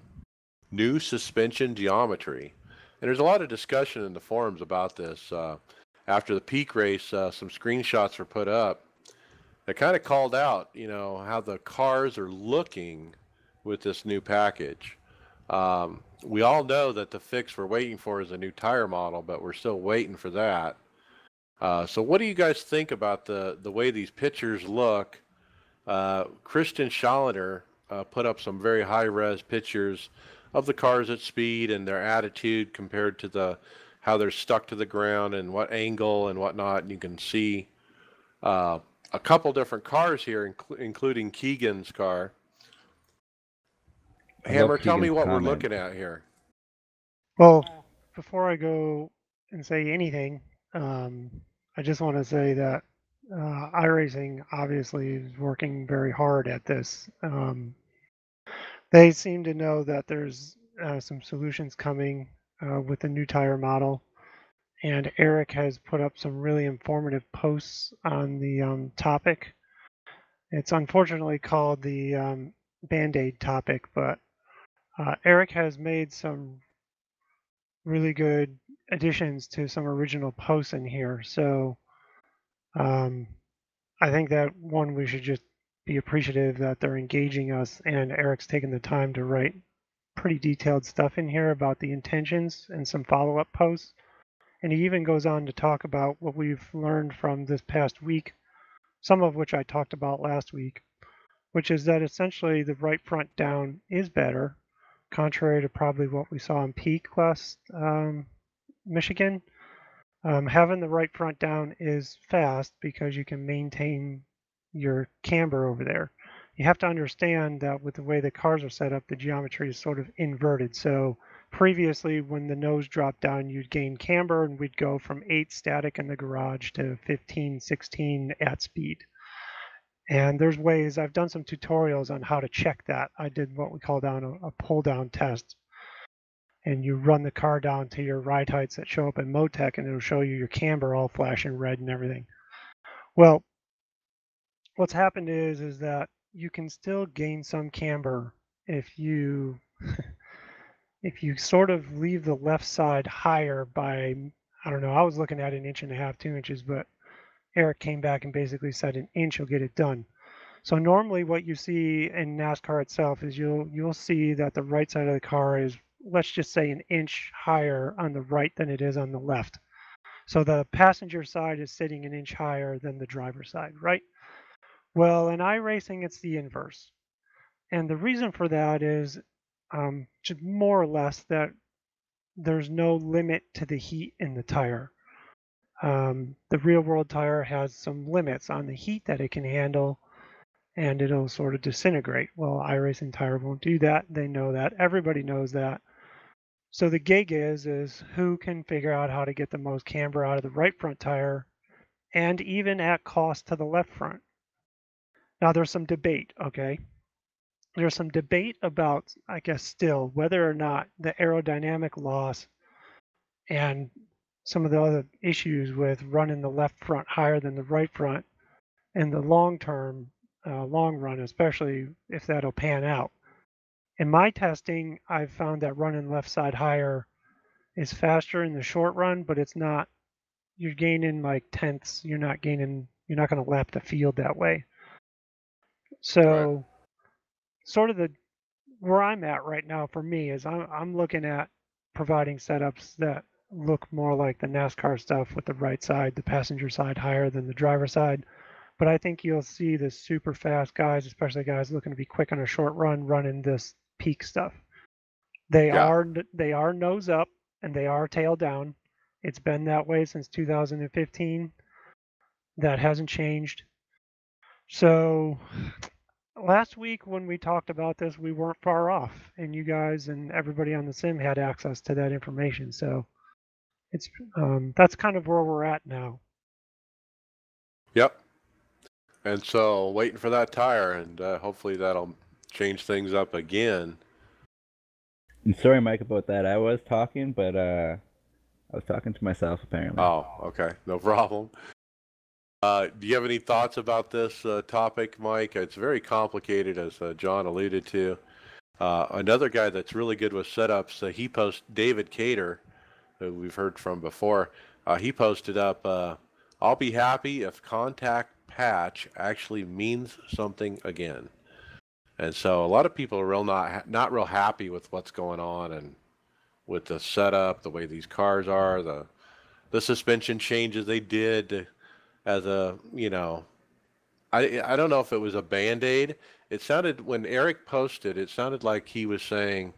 new suspension geometry, and there's a lot of discussion in the forums about this. After the peak race, some screenshots were put up that kind of called out, how the cars are looking with this new package. We all know that the fix we're waiting for is a new tire model, but we're still waiting for that. So what do you guys think about the way these pictures look? Christian Schallender put up some very high-res pictures of the cars at speed and their attitude compared to how they're stuck to the ground and what angle and whatnot. And you can see a couple different cars here, including Keegan's car. Hammer, tell me what we're looking at here. Well, before I go and say anything, I just want to say that iRacing obviously is working very hard at this. They seem to know that there's some solutions coming with the new tire model, and Eric has put up some really informative posts on the topic. It's unfortunately called the Band-Aid topic, but Eric has made some really good additions to some original posts in here. So I think that one, we should just be appreciative that they're engaging us, and Eric's taken the time to write pretty detailed stuff in here about the intentions and some follow-up posts. And he even goes on to talk about what we've learned from this past week, some of which I talked about last week, which is that essentially the right front down is better, contrary to probably what we saw in peak last Michigan. Having the right front down is fast because you can maintain your camber over there. You have to understand that with the way the cars are set up, the geometry is sort of inverted. So previously, when the nose dropped down, you'd gain camber, and we'd go from 8 static in the garage to 15, 16 at speed. And there's ways, I've done some tutorials on how to check that. I did what we call down a pull down test. And you run the car down to your ride heights that show up in Motec, and it'll show you your camber all flashing red and everything. Well, what's happened is that you can still gain some camber if you if you sort of leave the left side higher by, I don't know, I was looking at 1.5 inches, 2 inches, but Eric came back and basically said 1 inch will get it done. So normally what you see in NASCAR itself is you'll see that the right side of the car is, let's just say, 1 inch higher on the right than it is on the left. So the passenger side is sitting 1 inch higher than the driver's side, right? Well, in iRacing, it's the inverse. And the reason for that is just more or less that there's no limit to the heat in the tire. The real world tire has some limits on the heat that it can handle, and it'll sort of disintegrate. Well, iRacing tire won't do that. They know that. Everybody knows that. So the gig is who can figure out how to get the most camber out of the right front tire, and even at cost to the left front. Now there's some debate, okay? There's some debate about, I guess, still whether or not the aerodynamic loss and some of the other issues with running the left front higher than the right front in the long term, long run, especially if that'll pan out. In my testing, I've found that running left side higher is faster in the short run, but it's not, you're gaining like tenths. You're not going to lap the field that way. So, sort of where I'm at right now for me is I'm looking at providing setups that look more like the NASCAR stuff with the right side, the passenger side higher than the driver side. But I think you'll see the super fast guys, especially guys looking to be quick on a short run, running this peak stuff. They Yeah. are nose up and they are tail down. It's been that way since 2015. That hasn't changed. So last week when we talked about this, we weren't far off, and you guys and everybody on the sim had access to that information. So it's that's kind of where we're at now. Yep. And so waiting for that tire, and hopefully that'll change things up again. I'm sorry, Mike, about that. I was talking, but I was talking to myself apparently. Oh, okay, no problem. Do you have any thoughts about this topic, Mike? It's very complicated, as John alluded to. Another guy that's really good with setups, he posts, David Cater, who we've heard from before, he posted up, I'll be happy if contact patch actually means something again. And so a lot of people are not real happy with what's going on and with the setup, the way these cars are, the suspension changes they did as a, I don't know if it was a Band-Aid. It sounded, when Eric posted, it sounded like he was saying,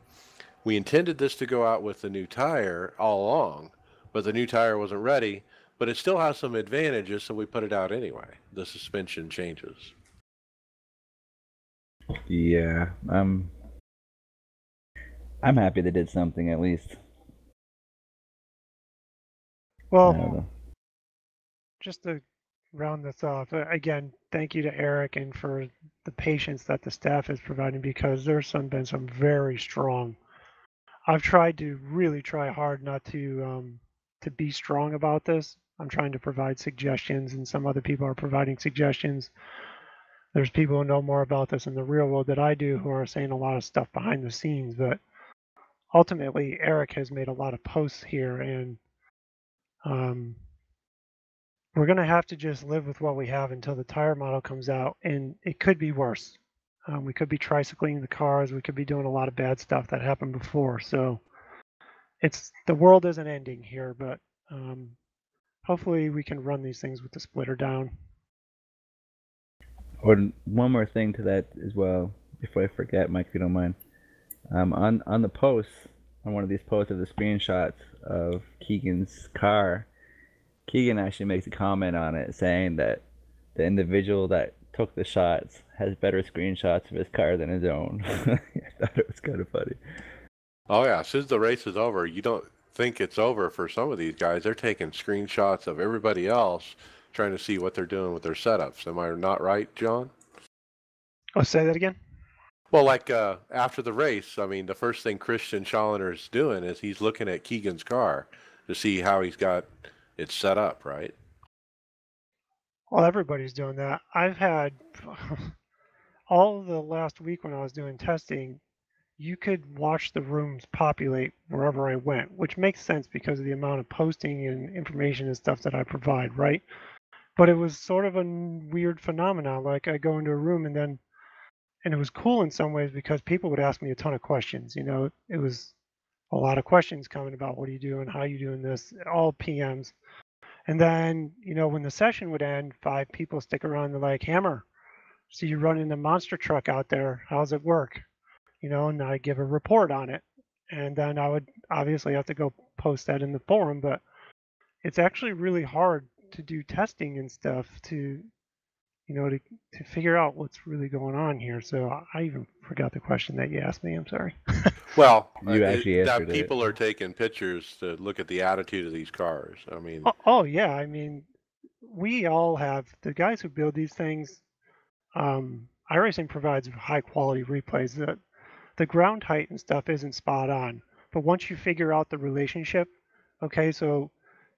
we intended this to go out with the new tire all along, but the new tire wasn't ready, but it still has some advantages, so we put it out anyway, the suspension changes. Yeah, I'm happy they did something at least. Well, just to round this off, again, thank you to Eric and for the patience that the staff is providing, because there's been some very strong. I've tried to really try hard not to be strong about this. I'm trying to provide suggestions, and some other people are providing suggestions. There's people who know more about this in the real world than I do who are saying a lot of stuff behind the scenes, but ultimately Eric has made a lot of posts here, and we're going to have to just live with what we have until the tire model comes out, and it could be worse. We could be tricycling the cars. We could be doing a lot of bad stuff that happened before. So the world isn't ending here, but hopefully we can run these things with the splitter down. Or one more thing to that as well, before I forget, Mike, if you don't mind. On the post, on one of these posts of the screenshots of Keegan's car, Keegan actually makes a comment on it saying that the individual that took the shots has better screenshots of his car than his own. I thought it was kind of funny. Oh yeah, since the race is over, you don't think it's over for some of these guys. They're taking screenshots of everybody else, trying to see what they're doing with their setups. Am I not right, John? Oh, say that again? Well, like after the race, I mean, the first thing Christian Challoner is doing is he's looking at Keegan's car to see how he's got it set up, right? Well, everybody's doing that. I've had all of the last week when I was doing testing, you could watch the rooms populate wherever I went, which makes sense because of the amount of posting and information and stuff that I provide, right? But it was sort of a weird phenomenon. Like I go into a room and it was cool in some ways because people would ask me a ton of questions. It was a lot of questions coming about what are you doing, how are you doing this, all PMs. And then, when the session would end, 5 people stick around. They're like, Hammer, So you run in the monster truck out there. How's it work? And I give a report on it. And then I would obviously have to go post that in the forum, but it's actually really hard to do testing and stuff to figure out what's really going on here. So I even forgot the question that you asked me. I'm sorry. Well, You actually that answered it. people are taking pictures to look at the attitude of these cars. I mean, Oh yeah, I mean, we all have the guys who build these things. iRacing provides high quality replays. The ground height and stuff isn't spot on, but once you figure out the relationship, okay, so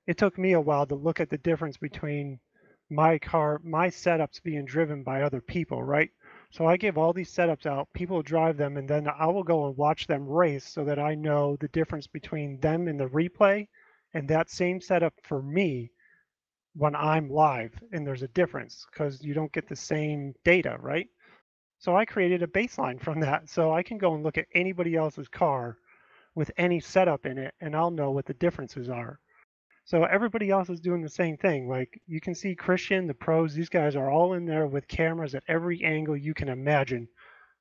it took me a while to look at the difference between my setups being driven by other people, right? So I give all these setups out, people drive them, and then I will go and watch them race so that I know the difference between them in the replay and that same setup for me when I'm live. And there's a difference because you don't get the same data, right? So I created a baseline from that. So I can go and look at anybody else's car with any setup in it, and I'll know what the differences are. So everybody else is doing the same thing. Like you can see Christian, the pros, these guys are all in there with cameras at every angle you can imagine.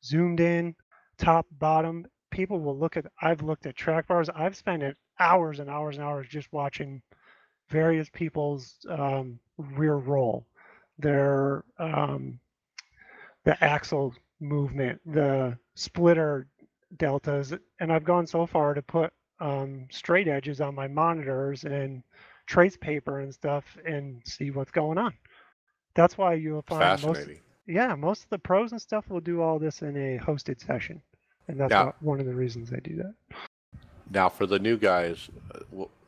Zoomed in, top, bottom. People will I've looked at track bars. I've spent hours and hours and hours just watching various people's rear roll, their the axle movement, the splitter deltas, and I've gone so far to put straight edges on my monitors and trace paper and stuff and see what's going on. That's why you'll find fascinating. most of the pros and stuff will do all this in a hosted session, and that's one of the reasons I do that. Now, for the new guys,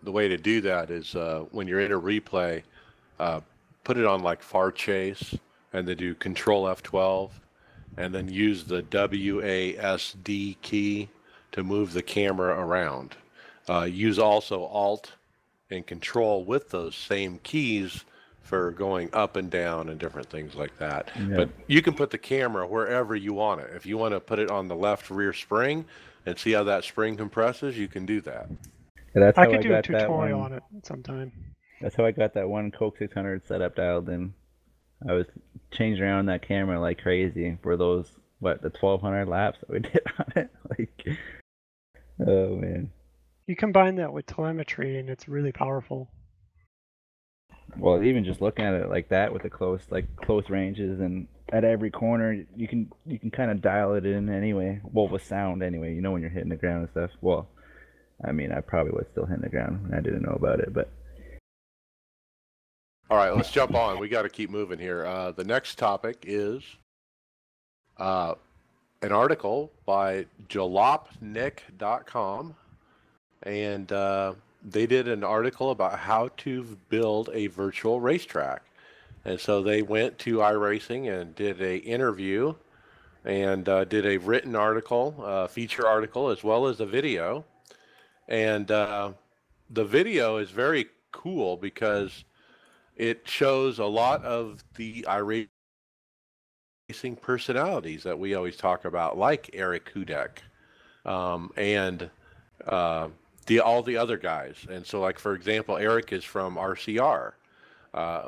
the way to do that is when you're in a replay, put it on like far chase, and then do Control F12, and then use the WASD key to move the camera around. Use also Alt and Control with those same keys for going up and down and different things like that. Yeah. But you can put the camera wherever you want it. If you want to put it on the left rear spring and see how that spring compresses, you can do that. Yeah, that's I how could I do a got that tutorial one. on it sometime. That's how I got that one Coke 600 setup dialed in. I was changing around that camera like crazy for those the 1,200 laps that we did on it. Like, oh man. You combine that with telemetry, and it's really powerful. Well, even just looking at it like that with the close ranges and at every corner, you can kind of dial it in anyway. Well, with sound anyway, when you're hitting the ground and stuff. Well, I mean, I probably was still hitting the ground when I didn't know about it, but. All right, let's jump on. We got to keep moving here. The next topic is an article by jalopnik.com, and they did an article about how to build a virtual racetrack. And so they went to iRacing and did an interview and did a written article, feature article, as well as a video. And the video is very cool because it shows a lot of the iRacing personalities that we always talk about, like Eric Hudek and all the other guys. And so, like, for example, Eric is from RCR.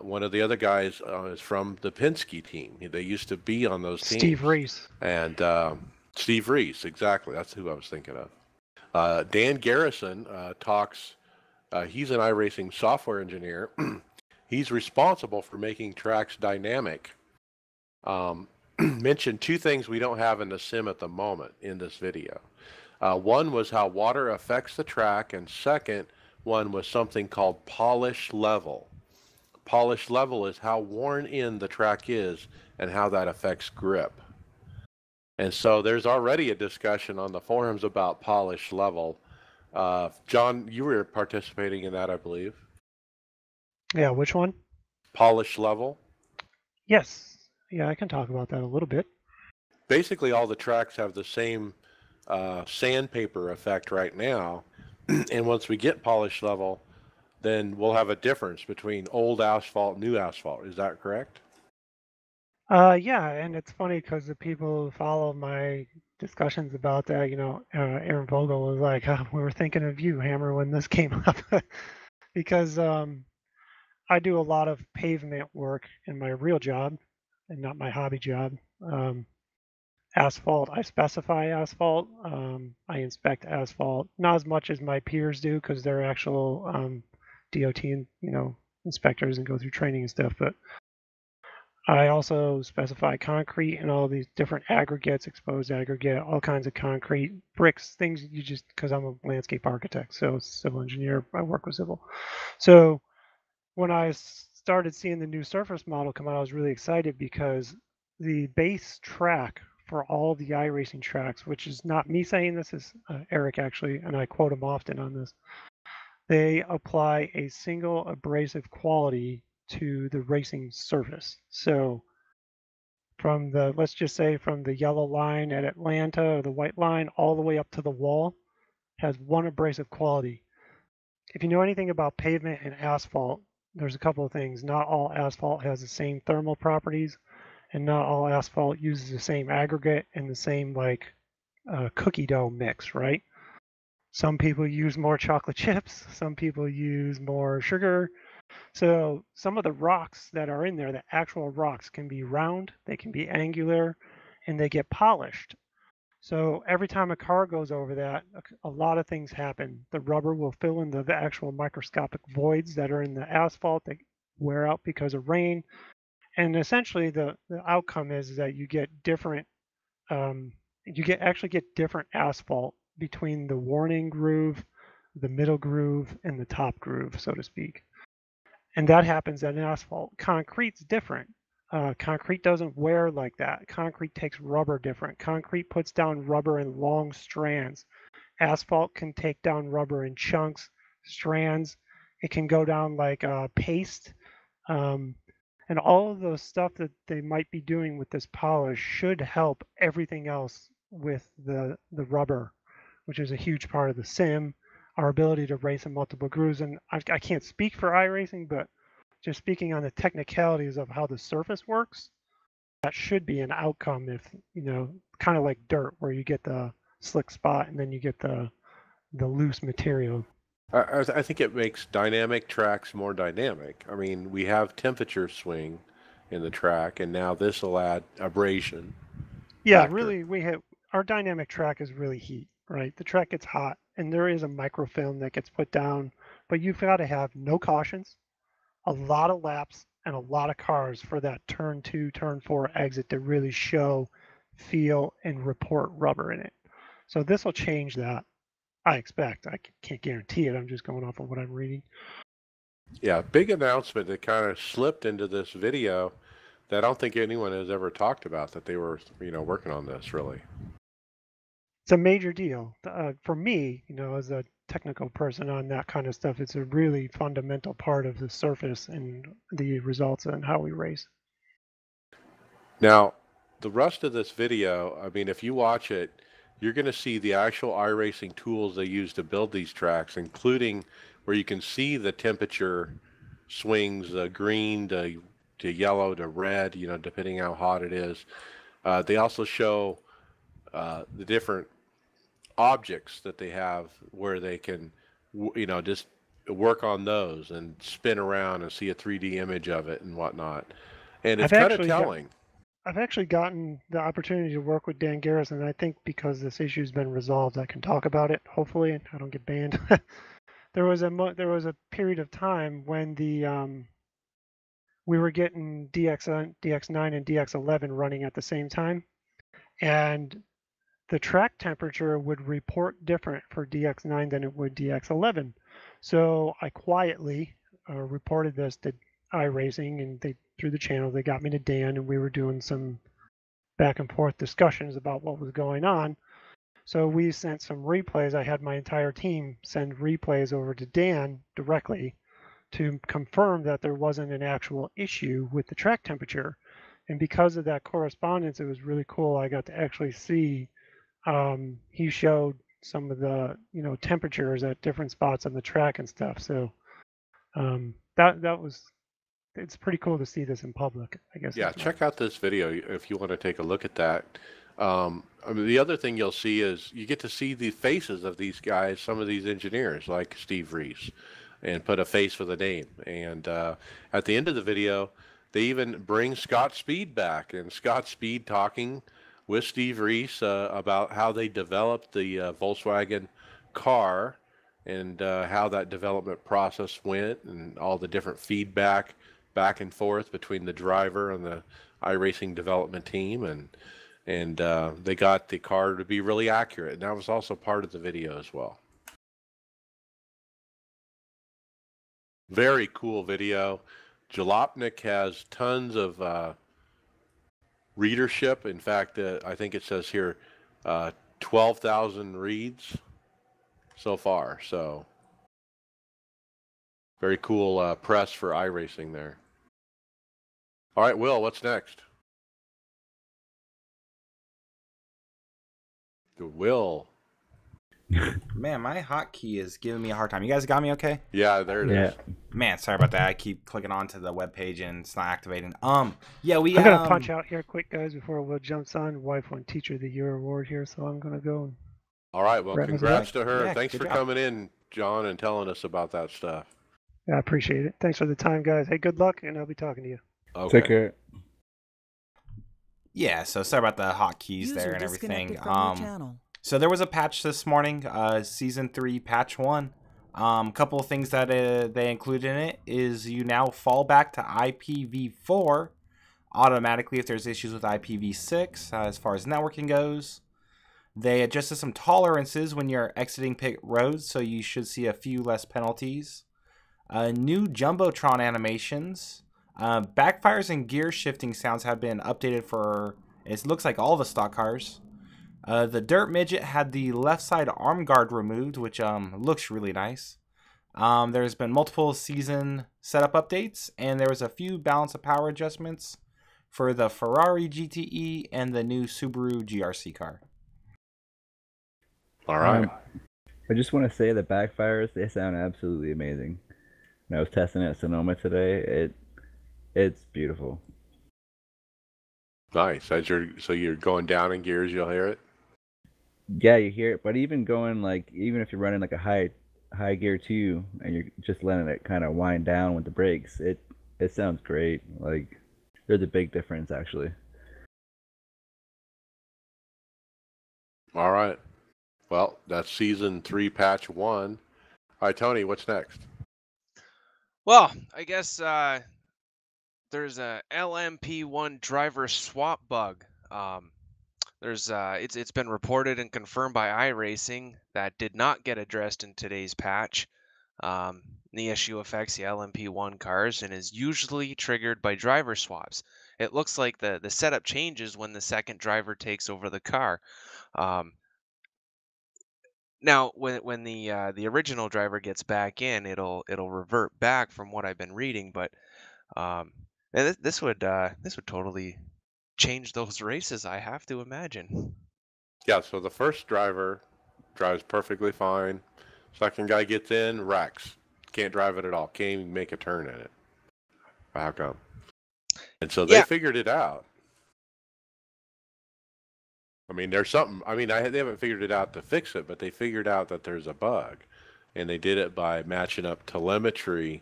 One of the other guys is from the Penske team. They used to be on those teams. Steve Reese. And Steve Reese, exactly. That's who I was thinking of. Dan Garrison talks. He's an iRacing software engineer. He's responsible for making tracks dynamic. Mentioned two things we don't have in the sim at the moment in this video. One was how water affects the track, and second one was something called polish level. Polish level is how worn in the track is and how that affects grip. And so there's already a discussion on the forums about polish level. John, you were participating in that, I believe. Yeah, which one? Polish level. Yes. Yeah, I can talk about that a little bit. Basically, all the tracks have the same sandpaper effect right now. And once we get polish level, then we'll have a difference between old asphalt, new asphalt. Is that correct? Yeah, and it's funny because the people who follow my discussions about that, Aaron Vogel was like, we were thinking of you, Hammer, when this came up. Because I do a lot of pavement work in my real job and not my hobby job. Asphalt, I specify asphalt. I inspect asphalt, not as much as my peers do because they're actual DOT and inspectors and go through training and stuff. But I also specify concrete and all these different aggregates, exposed aggregate, all kinds of concrete, bricks, things you just, because I'm a landscape architect, so civil engineer, I work with civil. So when I started seeing the new surface model come out, I was really excited because the base track for all the iRacing tracks, which is not me saying this, is Eric actually, and I quote him often on this, they apply a single abrasive quality to the racing surface. So from the, let's just say from the yellow line at Atlanta or the white line all the way up to the wall has one abrasive quality. If you know anything about pavement and asphalt, there's a couple of things. Not all asphalt has the same thermal properties, and not all asphalt uses the same aggregate and the same cookie dough mix, right? Some people use more chocolate chips, some people use more sugar. So some of the rocks that are in there, the actual rocks, can be round, they can be angular, and they get polished. So every time a car goes over that, a lot of things happen. The rubber will fill in the actual microscopic voids that are in the asphalt that wear out because of rain. And essentially the outcome is that you get different, actually get different asphalt between the warning groove, the middle groove, and the top groove, so to speak. And that happens in asphalt. Concrete's different. Concrete doesn't wear like that. Concrete takes rubber different. Concrete puts down rubber in long strands. Asphalt can take down rubber in chunks, strands. It can go down like paste. And all of those stuff that they might be doing with this polish should help everything else with the rubber, which is a huge part of the sim, our ability to race in multiple grooves. And I can't speak for iRacing, but just speaking on the technicalities of how the surface works, that should be an outcome if, kind of like dirt where you get the slick spot and then you get the loose material. I think it makes dynamic tracks more dynamic. I mean, we have temperature swing in the track, and now this will add abrasion. Yeah, factor. really, our dynamic track is really heat, right? The track gets hot, and there is a microfilm that gets put down, but you've got to have no cautions, a lot of laps, and a lot of cars for that turn 2, turn 4 exit to really show, feel, and report rubber in it. So this will change that. I expect. I can't guarantee it. I'm just going off of what I'm reading. Yeah, big announcement that kind of slipped into this video that I don't think anyone has ever talked about, that they were, working on this really. It's a major deal. For me, as a technical person on that kind of stuff, it's a really fundamental part of the surface and the results and how we race. Now, the rest of this video, I mean, if you watch it, you're going to see the actual iRacing tools they use to build these tracks, including where you can see the temperature swings, green to yellow to red, depending how hot it is. They also show the different objects that they have where they can, just work on those and spin around and see a 3D image of it and whatnot. And it's kind of telling. I've actually gotten the opportunity to work with Dan Garrison, and I think because this issue's been resolved, I can talk about it. Hopefully, and I don't get banned. There was a period of time when we were getting DX9 and DX11 running at the same time, and the track temperature would report different for DX9 than it would DX11. So I quietly reported this to iRacing, and through the channel they got me to Dan, and we were doing some back and forth discussions about what was going on. So we sent some replays. I had my entire team send replays over to Dan directly to confirm that there wasn't an actual issue with the track temperature. And because of that correspondence, it was really cool. I got to actually see, he showed some of the, temperatures at different spots on the track and stuff. So it's pretty cool to see this in public, I guess. Yeah, check out this video if you want to take a look at that. I mean, the other thing you'll see is you get to see the faces of these guys, some of these engineers like Steve Reese, and put a face with a name. And at the end of the video, they even bring Scott Speed back, and Scott Speed talking with Steve Reese about how they developed the Volkswagen car and how that development process went and all the different feedback back and forth between the driver and the iRacing development team, and they got the car to be really accurate, and that was also part of the video as well. Very cool video. Jalopnik has tons of readership. In fact, I think it says here 12,000 reads so far. So very cool press for iRacing there. All right, Will, what's next? Will. Man, my hotkey is giving me a hard time. You guys got me okay? Yeah, there it is. Man, sorry about that. I keep clicking onto the web page and it's not activating. Yeah, I'm gonna punch out here quick, guys, before Will jumps on. Wife won Teacher of the Year award here, so I'm gonna go. All right, well, congrats to her. Yeah, Thanks for coming in, John, and telling us about that stuff. Yeah, I appreciate it. Thanks for the time, guys. Hey, good luck, and I'll be talking to you. Okay. Take care. Yeah, so sorry about the hotkeys there and everything. Disconnected from your channel. So there was a patch this morning, Season 3, Patch 1. A couple of things that they included in it is you now fall back to IPv4 automatically if there's issues with IPv6 as far as networking goes. They adjusted some tolerances when you're exiting pit roads, so you should see a few less penalties. New Jumbotron animations. Backfires and gear shifting sounds have been updated for, it looks like, all the stock cars. The Dirt Midget had the left side arm guard removed, which looks really nice. There's been multiple season setup updates, and there was a few balance of power adjustments for the Ferrari GTE and the new Subaru GRC car. All right. I just want to say the backfires, they sound absolutely amazing. When I was testing it at Sonoma today, it's beautiful. Nice. So you're going down in gears, you'll hear it? Yeah, you hear it, but even if you're running like a high gear 2 and you're just letting it kind of wind down with the brakes, it sounds great. Like, there's a big difference actually. All right. Well, that's Season 3, Patch 1. All right, Tony, what's next? Well, I guess there's a LMP1 driver swap bug. It's been reported and confirmed by iRacing that did not get addressed in today's patch. The issue affects the LMP1 cars and is usually triggered by driver swaps. It looks like the setup changes when the second driver takes over the car. Now, when the original driver gets back in, it'll revert back from what I've been reading. But this would totally change those races, I have to imagine. Yeah, so the first driver drives perfectly fine. Second guy gets in, wrecks. Can't drive it at all. Can't even make a turn in it. How come? And so they figured it out. I mean, there's something. I mean, they haven't figured it out to fix it, but they figured out that there's a bug. And they did it by matching up telemetry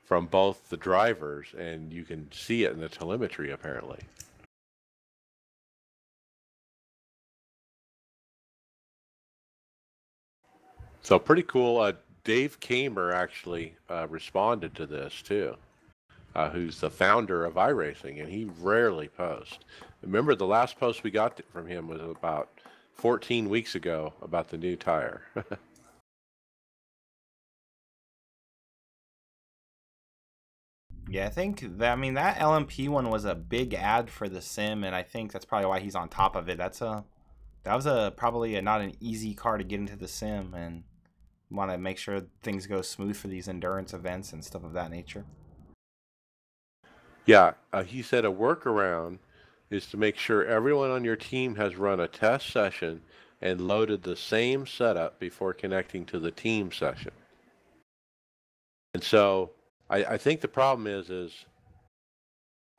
from both the drivers, and you can see it in the telemetry, apparently. So pretty cool. Dave Kamer actually responded to this too, who's the founder of iRacing, and he rarely posts. Remember, the last post we got from him was about 14 weeks ago about the new tire. Yeah, I think that LMP one was a big ad for the sim, and I think that's probably why he's on top of it. That was probably not an easy car to get into the sim, and want to make sure things go smooth for these endurance events and stuff of that nature. Yeah, he said a workaround is to make sure everyone on your team has run a test session and loaded the same setup before connecting to the team session. And so I think the problem is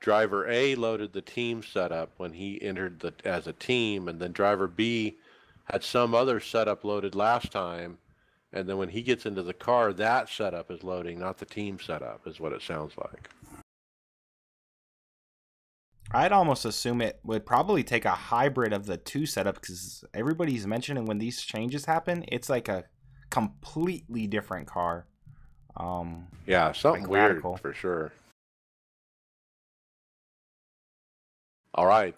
driver A loaded the team setup when he entered as a team, and then driver B had some other setup loaded last time, and then when he gets into the car, that setup is loading, not the team setup, is what it sounds like. I'd almost assume it would probably take a hybrid of the two setups because everybody's mentioning when these changes happen, it's like a completely different car. Yeah, something Like weird radical. for sure. All right,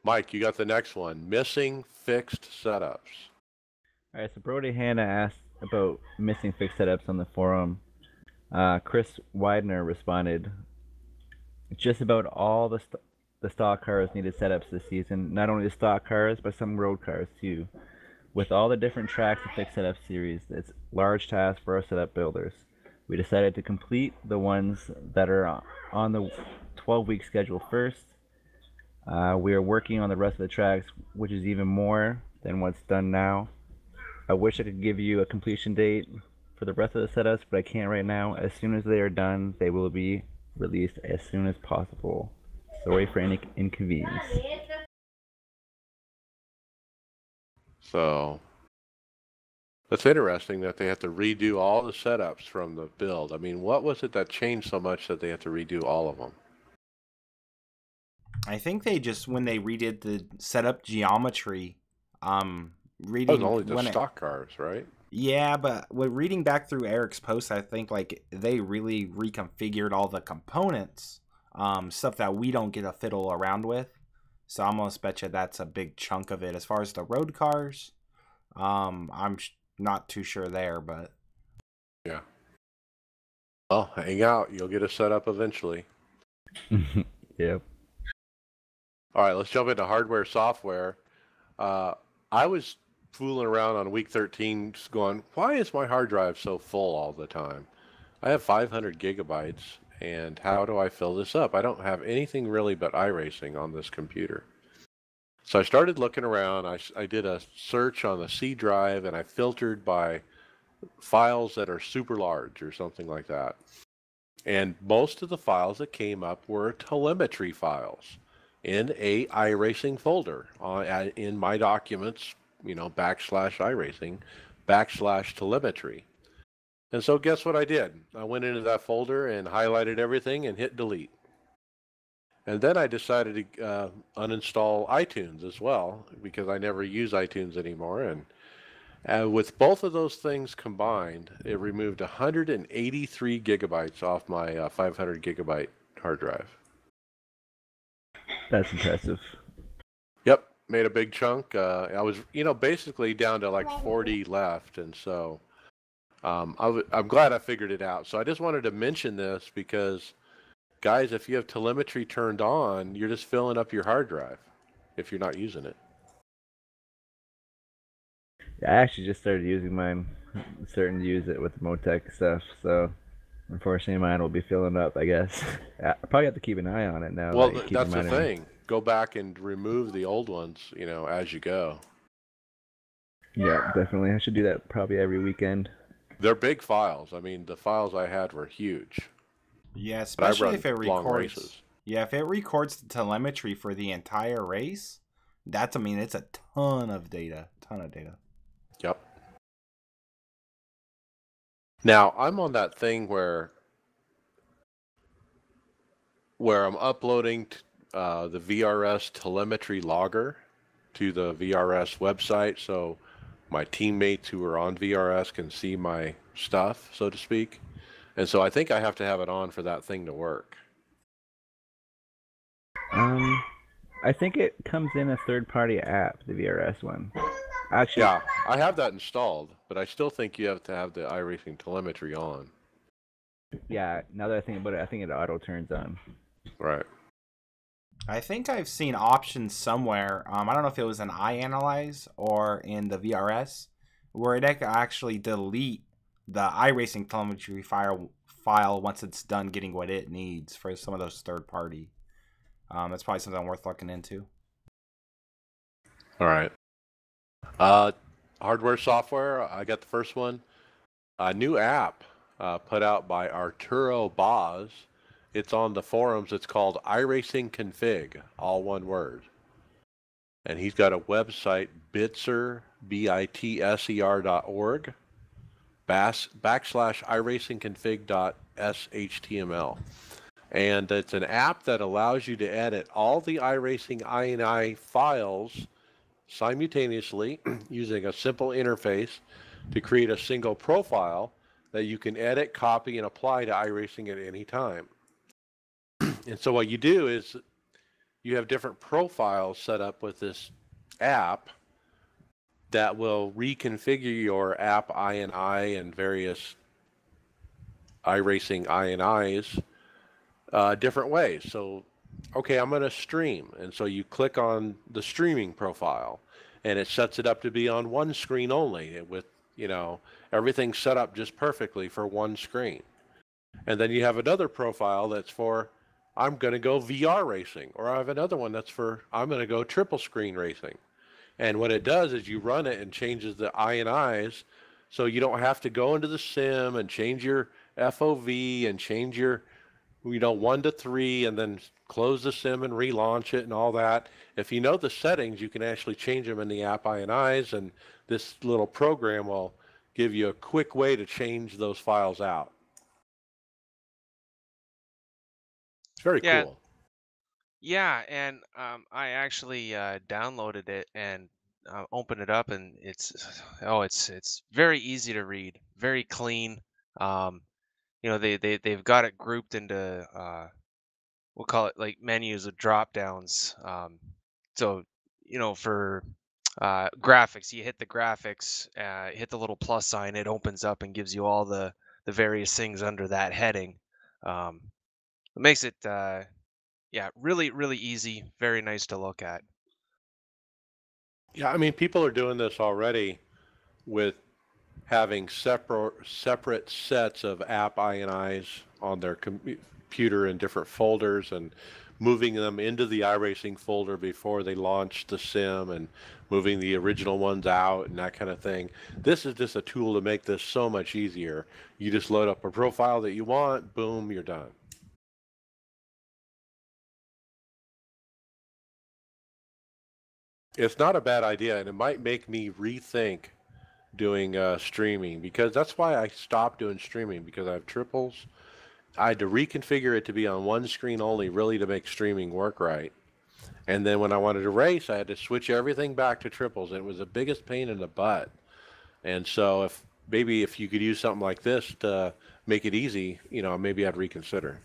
Mike, you got the next one. Missing fixed setups. All right, so Brody Hanna asked about missing fixed setups on the forum. Chris Widener responded, just about all the stock cars needed setups this season. Not only the stock cars, but some road cars too. With all the different tracks to fix setup series, it's a large task for our setup builders. We decided to complete the ones that are on the 12-week schedule first. We are working on the rest of the tracks, which is even more than what's done now. I wish I could give you a completion date for the rest of the setups, but I can't right now. As soon as they are done, they will be released as soon as possible. Sorry for any inconvenience. So that's interesting that they have to redo all the setups from the build. I mean, what was it that changed so much that they have to redo all of them? I think they just, when they redid the setup geometry, That was only the stock cars, right? Yeah, but reading back through Eric's post, I think like they really reconfigured all the components, stuff that we don't get to fiddle around with. So I'm almost bet you that's a big chunk of it. As far as the road cars, I'm not too sure there, but yeah. Well, hang out. You'll get a setup eventually. Yep. All right, let's jump into hardware software. I was fooling around on week 13 just going, why is my hard drive so full all the time? I have 500 gigabytes, and how do I fill this up? I don't have anything really but iRacing on this computer. So I started looking around. I did a search on the C drive, and I filtered by files that are super large or something like that. And most of the files that came up were telemetry files in a iRacing folder in my documents, /iRacing, /telemetry. And so guess what I did? I went into that folder and highlighted everything and hit delete. And then I decided to uninstall iTunes as well because I never use iTunes anymore. And with both of those things combined, it removed 183 gigabytes off my 500 gigabyte hard drive. That's impressive. Yep, made a big chunk. I was, basically down to like 40 left, and so I'm glad I figured it out. So I just wanted to mention this because, guys, if you have telemetry turned on, you're just filling up your hard drive if you're not using it. Yeah, I actually just started using mine. I'm starting to use it with the Motec stuff, so unfortunately mine will be filling up, I guess. I probably have to keep an eye on it now. Well, that's the thing. Go back and remove the old ones, as you go. Yeah, definitely. I should do that probably every weekend. They're big files. I mean, the files I had were huge. Yeah, especially if it records. Races. Yeah, if it records the telemetry for the entire race, it's a ton of data. Yep. Now, I'm on that thing where I'm uploading the VRS telemetry logger to the VRS website so my teammates who are on VRS can see my stuff, so to speak. And so I think I have to have it on for that thing to work. I think it comes in a third-party app, the VRS one. Actually, yeah, I have that installed, but I still think you have to have the iRacing telemetry on. Yeah, now that I think about it, I think it auto turns on. Right. I think I've seen options somewhere. I don't know if it was in iAnalyze or in the VRS, where it can actually delete the iRacing telemetry file once it's done getting what it needs for some of those third party. That's probably something worth looking into. All right. Hardware, software. I got the first one. A new app put out by Arturo Boz. It's on the forums. It's called iRacing Config, all one word. And he's got a website, bitser, bitser.org, /iRacingConfig.shtml. And it's an app that allows you to edit all the iRacing INI files simultaneously using a simple interface to create a single profile that you can edit, copy, and apply to iRacing at any time. And so what you do is you have different profiles set up with this app that will reconfigure your app INI and various iRacing INIs different ways. So, okay, I'm going to stream. And so you click on the streaming profile and it sets it up to be on one screen only with, you know, everything set up just perfectly for one screen. And then you have another profile that's for, I'm going to go VR racing, or I have another one that's for, I'm going to go triple screen racing. And what it does is you run it and changes the INIs so you don't have to go into the sim and change your FOV and change your, you know, 1 to 3 and then close the sim and relaunch it and all that. If you know the settings, you can actually change them in the app INIs, and this little program will give you a quick way to change those files out. It's very cool. Yeah, and I actually downloaded it and opened it up, and it's very easy to read, very clean. You know, they've got it grouped into we'll call it like menus of drop downs. So you know, for graphics, you hit the graphics, hit the little plus sign, it opens up and gives you all the various things under that heading. It makes it yeah, really, really easy. Very nice to look at. Yeah, I mean, people are doing this already with having separate sets of app INIs on their computer in different folders and moving them into the iRacing folder before they launch the sim and moving the original ones out and that kind of thing. This is just a tool to make this so much easier. You just load up a profile that you want, boom, you're done. It's not a bad idea, and it might make me rethink doing streaming, because that's why I stopped doing streaming, because I have triples. I had to reconfigure it to be on one screen only, really, to make streaming work right. And then when I wanted to race, I had to switch everything back to triples, and it was the biggest pain in the butt. And so if maybe if you could use something like this to make it easy, you know, maybe I'd reconsider.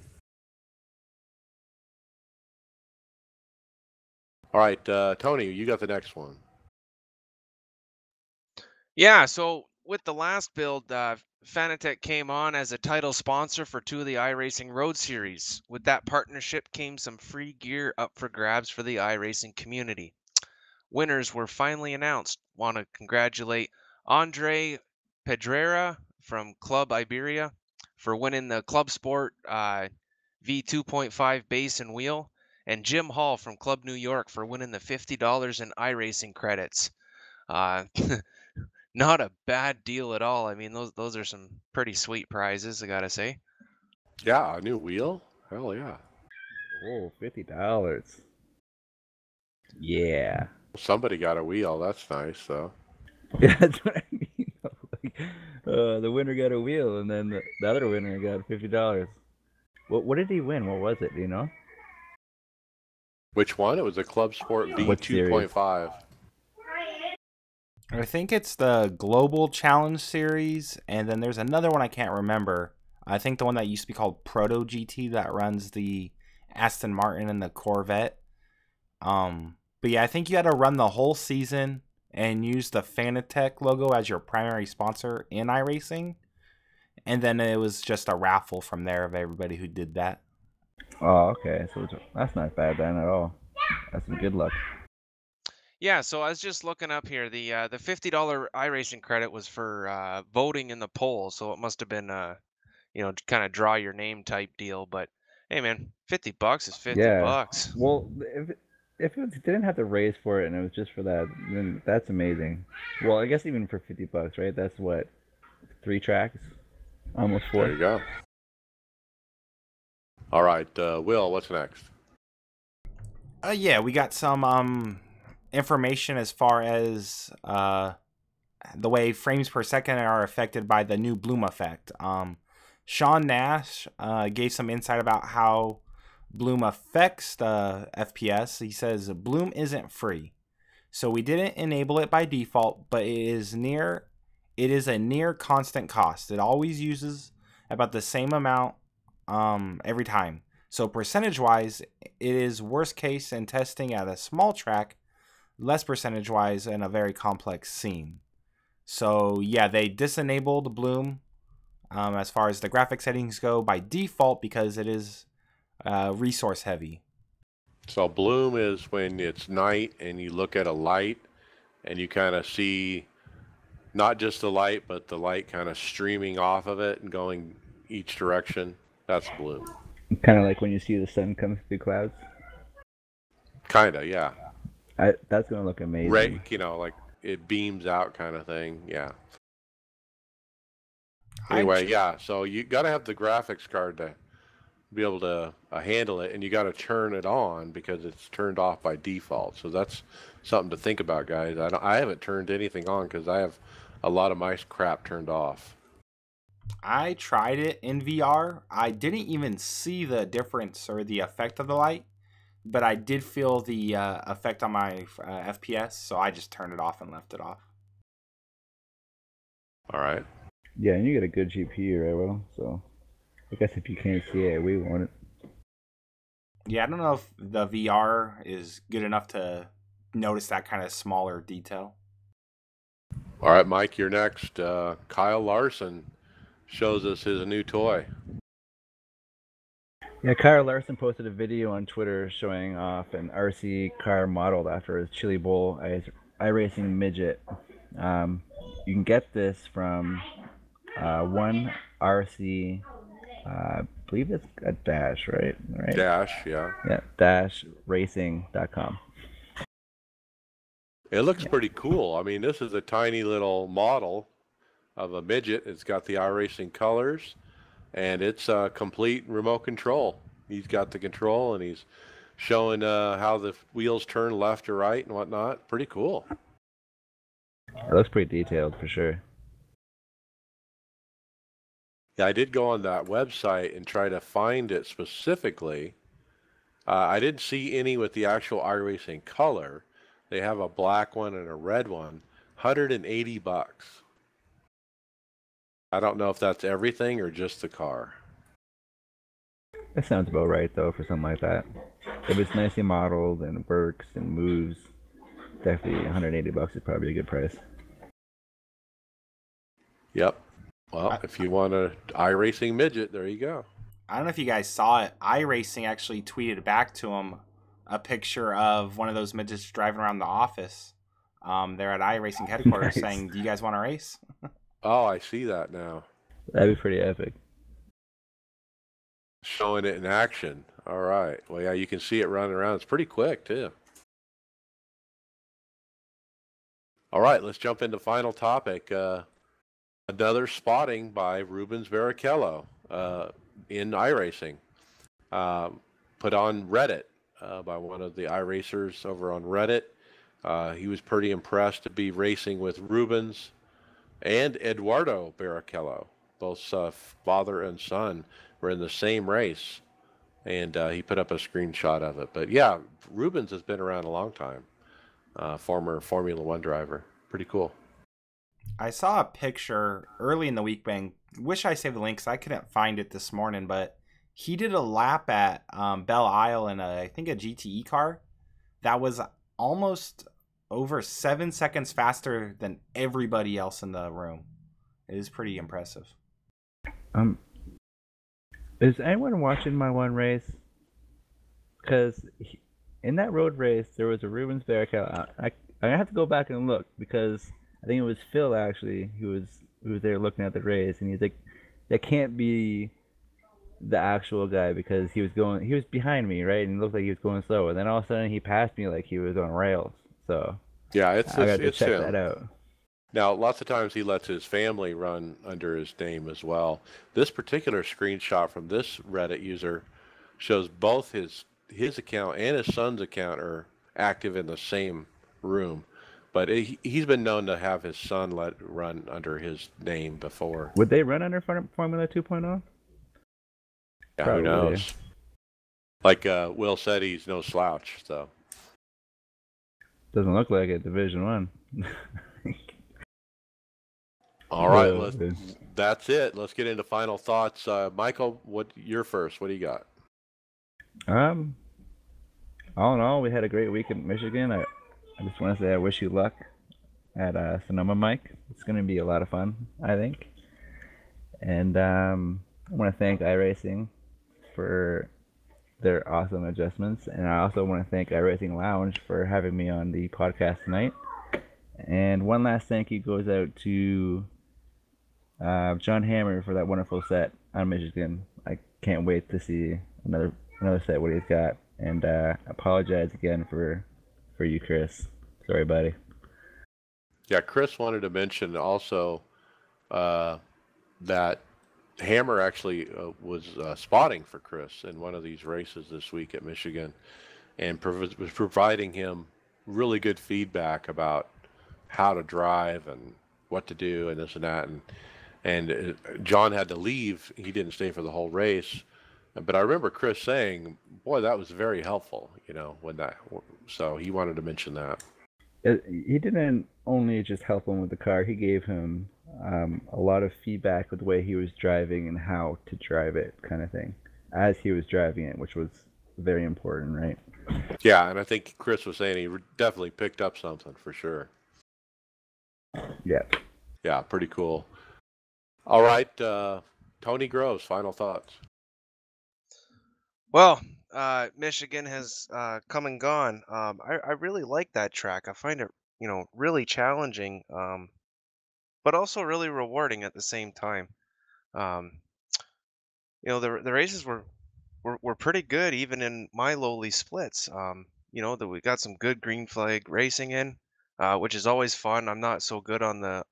All right, Tony, you got the next one. Yeah, so with the last build, Fanatec came on as a title sponsor for 2 of the iRacing Road Series. With that partnership came some free gear up for grabs for the iRacing community. Winners were finally announced. Want to congratulate Andre Pedrera from Club Iberia for winning the Club Sport V2.5 base and wheel, and Jim Hall from Club New York for winning the $50 in iRacing credits. Not a bad deal at all. I mean, those are some pretty sweet prizes, I gotta say. Yeah, a new wheel? Hell yeah. Oh, $50. Yeah. Somebody got a wheel. That's nice, though. Yeah, that's what I mean. Like, the winner got a wheel, and then the other winner got $50. What did he win? What was it? Do you know? Which one? It was a Club Sport V2.5. I think it's the Global Challenge Series, and then there's another one I can't remember. I think the one that used to be called Proto GT that runs the Aston Martin and the Corvette. But yeah, I think you had to run the whole season and use the Fanatec logo as your primary sponsor in iRacing. And then it was just a raffle from there of everybody who did that. Oh, okay. So that's not bad then at all. That's some good luck. Yeah, so I was just looking up here. The $50 iRacing credit was for voting in the poll, so it must have been you know, kind of draw your name type deal. But hey, man, $50 is $50. Well, if it didn't have to raise for it and it was just for that, then that's amazing. Well, I guess even for $50, right? That's what, 3 tracks, almost 4. There you go. All right, Will, what's next? Yeah, we got some information as far as the way frames per second are affected by the new bloom effect. Sean Nash gave some insight about how Bloom affects the FPS. He says Bloom isn't free, so we didn't enable it by default, but it is a near constant cost. It always uses about the same amount every time. So percentage-wise, it is worst case in testing at a small track, less percentage-wise in a very complex scene. So yeah, they disenabled Bloom as far as the graphic settings go by default because it is resource heavy. So bloom is when it's night and you look at a light and you kind of see not just the light, but the light kind of streaming off of it and going each direction. That's bloom. Kind of like when you see the sun come through clouds. Kind of, yeah. That's gonna look amazing. Right, you know, like it beams out kind of thing. Yeah. Anyway, yeah. So you got to have the graphics card to be able to handle it, and you got to turn it on because it's turned off by default. So that's something to think about, guys. I haven't turned anything on because I have a lot of my crap turned off. I tried it in VR. I didn't even see the difference or the effect of the light, but I did feel the effect on my FPS, so I just turned it off and left it off. All right. Yeah, and you get a good GPU, right, Will? So I guess if you can't see it, we want it. Yeah, I don't know if the VR is good enough to notice that kind of smaller detail. All right, Mike, you're next. Kyle Larson shows us his new toy. Yeah, Kyle Larson posted a video on Twitter showing off an RC car modeled after his Chili Bowl iRacing midget. You can get this from one RC, I believe it's a Dash, right? Dash, yeah. Yeah, dashracing.com. It looks pretty cool. I mean, this is a tiny little model of a midget. It's got the iRacing colors, and it's a complete remote control. He's got the control, and he's showing how the wheels turn left or right and whatnot. Pretty cool. It looks pretty detailed for sure. Yeah, I did go on that website and try to find it specifically. I didn't see any with the actual iRacing color. They have a black one and a red one. $180. I don't know if that's everything or just the car. That sounds about right, though, for something like that. If it's nicely modeled and works and moves, definitely $180 is probably a good price. Yep. Well, if you want an iRacing midget, there you go. I don't know if you guys saw it. iRacing actually tweeted back to him a picture of one of those midgets driving around the office. They're at iRacing headquarters saying, "Do you guys want to race?" Oh, I see that now. That'd be pretty epic. Showing it in action. All right. Well, yeah, you can see it running around. It's pretty quick, too. All right, let's jump into final topic. Another spotting by Rubens Barrichello in iRacing. Put on Reddit by one of the iRacers over on Reddit. He was pretty impressed to be racing with Rubens and Eduardo Barrichello. Both father and son were in the same race. And he put up a screenshot of it. But yeah, Rubens has been around a long time. Former Formula One driver. Pretty cool. I saw a picture early in the week, Bang. Wish I saved the link because I couldn't find it this morning, but he did a lap at Belle Isle in I think a GTE car that was almost over 7 seconds faster than everybody else in the room. It is pretty impressive. Is anyone watching my one race? Because in that road race, there was a Rubens Barrichello. I have to go back and look because I think it was Phil actually who was there looking at the race, and he's like, "That can't be the actual guy because he was behind me, right? And it looked like he was going slow, and then all of a sudden he passed me like he was on rails." So yeah, I got to check him. that out. Now, lots of times he lets his family run under his name as well. This particular screenshot from this Reddit user shows both his account and his son's account are active in the same room. But he's been known to have his son run under his name before. Would they run under Formula 2.0? Yeah, Probably. who knows? Like Will said, he's no slouch. So Doesn't look like it. Division 1. all right, that's it. Let's get into final thoughts. Michael, you're first. What do you got? All in all, we had a great week in Michigan. I just want to say I wish you luck at Sonoma, Mike. It's going to be a lot of fun, I think. And I want to thank iRacing for their awesome adjustments. And I also want to thank iRacing Lounge for having me on the podcast tonight. And one last thank you goes out to John Hammer for that wonderful set on Michigan. I can't wait to see another set what he's got. And apologize again for you, Chris. Sorry, buddy. Yeah, Chris wanted to mention also that Hammer actually was spotting for Chris in one of these races this week at Michigan, and was providing him really good feedback about how to drive and what to do and this and that. And John had to leave. He didn't stay for the whole race. But I remember Chris saying, boy, that was very helpful, so he wanted to mention that. He didn't only just help him with the car, he gave him a lot of feedback with the way he was driving and how to drive it, kind of thing, as he was driving it, which was very important, right? Yeah, and I think Chris was saying he definitely picked up something for sure. Yeah. Yeah, pretty cool. All right, Tony Groves, final thoughts. Well, Michigan has come and gone. I really like that track. I find it, really challenging, but also really rewarding at the same time. Um, the races were pretty good even in my lowly splits. That we got some good green flag racing in, which is always fun. I'm not so good on the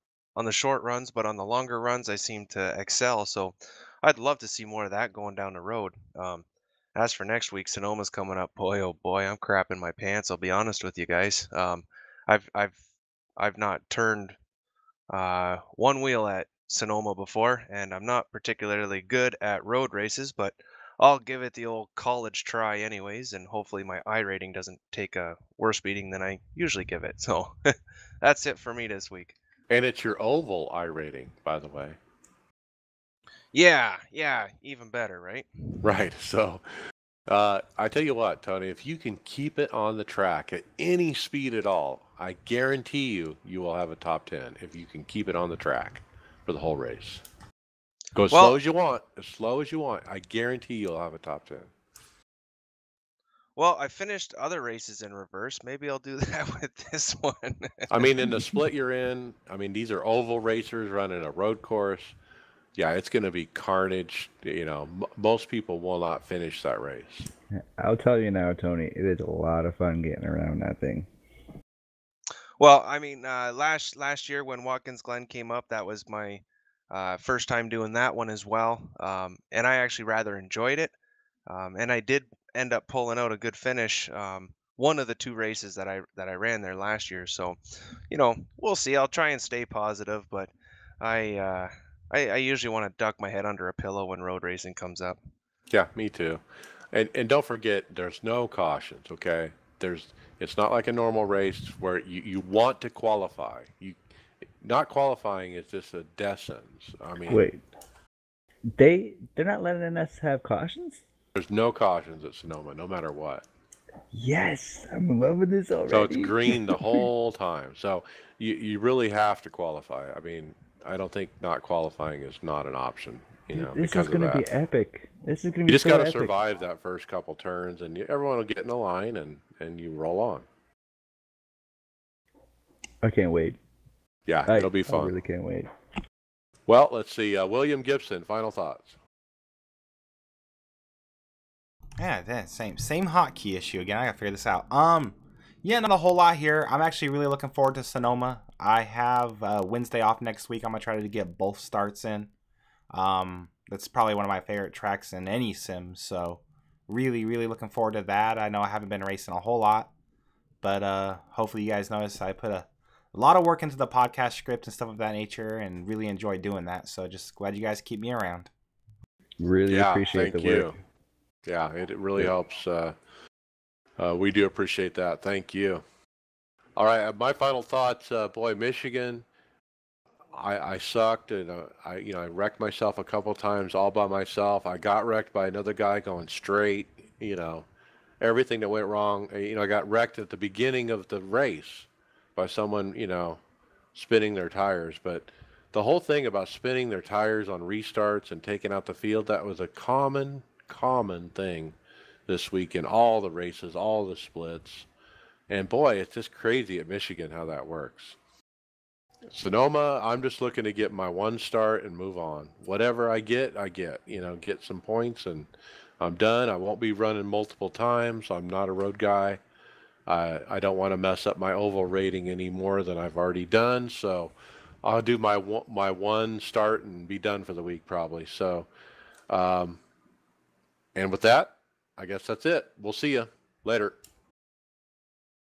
short runs, but on the longer runs, I seem to excel. So I'd love to see more of that going down the road. As for next week, Sonoma's coming up. Boy, oh boy, I'm crapping my pants. I'll be honest with you guys. I've I've I've not turned one wheel at Sonoma before, and I'm not particularly good at road races, but I'll give it the old college try anyways, and hopefully my I rating doesn't take a worse beating than I usually give it. So that's it for me this week. And it's your oval I rating, by the way. Yeah, even better, right? Right. So I tell you what, Tony, if you can keep it on the track at any speed at all, I guarantee you will have a top 10 if you can keep it on the track for the whole race. Go as slow as you want. I guarantee you'll have a top 10. Well, I finished other races in reverse. Maybe I'll do that with this one. I mean, in the split you're in, these are oval racers running a road course. Yeah, it's going to be carnage. Most people will not finish that race. I'll tell you now, Tony, it is a lot of fun getting around that thing. Well, last year when Watkins Glen came up, that was my first time doing that one as well, and I actually rather enjoyed it. And I did end up pulling out a good finish. One of the two races that I ran there last year. So, we'll see. I'll try and stay positive, but I usually want to duck my head under a pillow when road racing comes up. Yeah, me too. And don't forget, there's no cautions. Okay, it's not like a normal race where you want to qualify. Not qualifying is just a death sentence. Wait, they're not letting us have cautions? There's no cautions at Sonoma, no matter what. Yes, I'm loving this already. So it's green the whole time. So you really have to qualify. I don't think not qualifying is not an option. This is going to be epic. This is going to be You just so got to epic. survive that first couple turns, and everyone will get in a line, and you roll on. I can't wait. Yeah, it'll be fun. I really can't wait. Well, let's see. William Gibson, final thoughts. Yeah, that same hotkey issue again. I gotta figure this out. Yeah, not a whole lot here. I'm actually really looking forward to Sonoma. I have Wednesday off next week. I'm gonna try to get both starts in. That's probably one of my favorite tracks in any sim. So really looking forward to that. I know I haven't been racing a whole lot, but hopefully you guys notice I put a lot of work into the podcast script and stuff of that nature, and really enjoy doing that. So just glad you guys keep me around. Really Yeah, appreciate the thank you. work. Yeah, it really Yeah. helps. We do appreciate that. Thank you. All right, my final thoughts. Boy, Michigan, I sucked, and I wrecked myself a couple times all by myself. I got wrecked by another guy going straight. Everything that went wrong. I got wrecked at the beginning of the race by someone, spinning their tires. But the whole thing about spinning their tires on restarts and taking out the field, that was a common thing this week in all the races, all the splits. And boy, it's just crazy at Michigan how that works. Sonoma, I'm just looking to get my one start and move on. Whatever I get, I get. Get some points and I'm done. I won't be running multiple times. I'm not a road guy. I don't want to mess up my oval rating any more than I've already done. So I'll do my one start and be done for the week probably. So, and with that, I guess that's it. We'll see you later.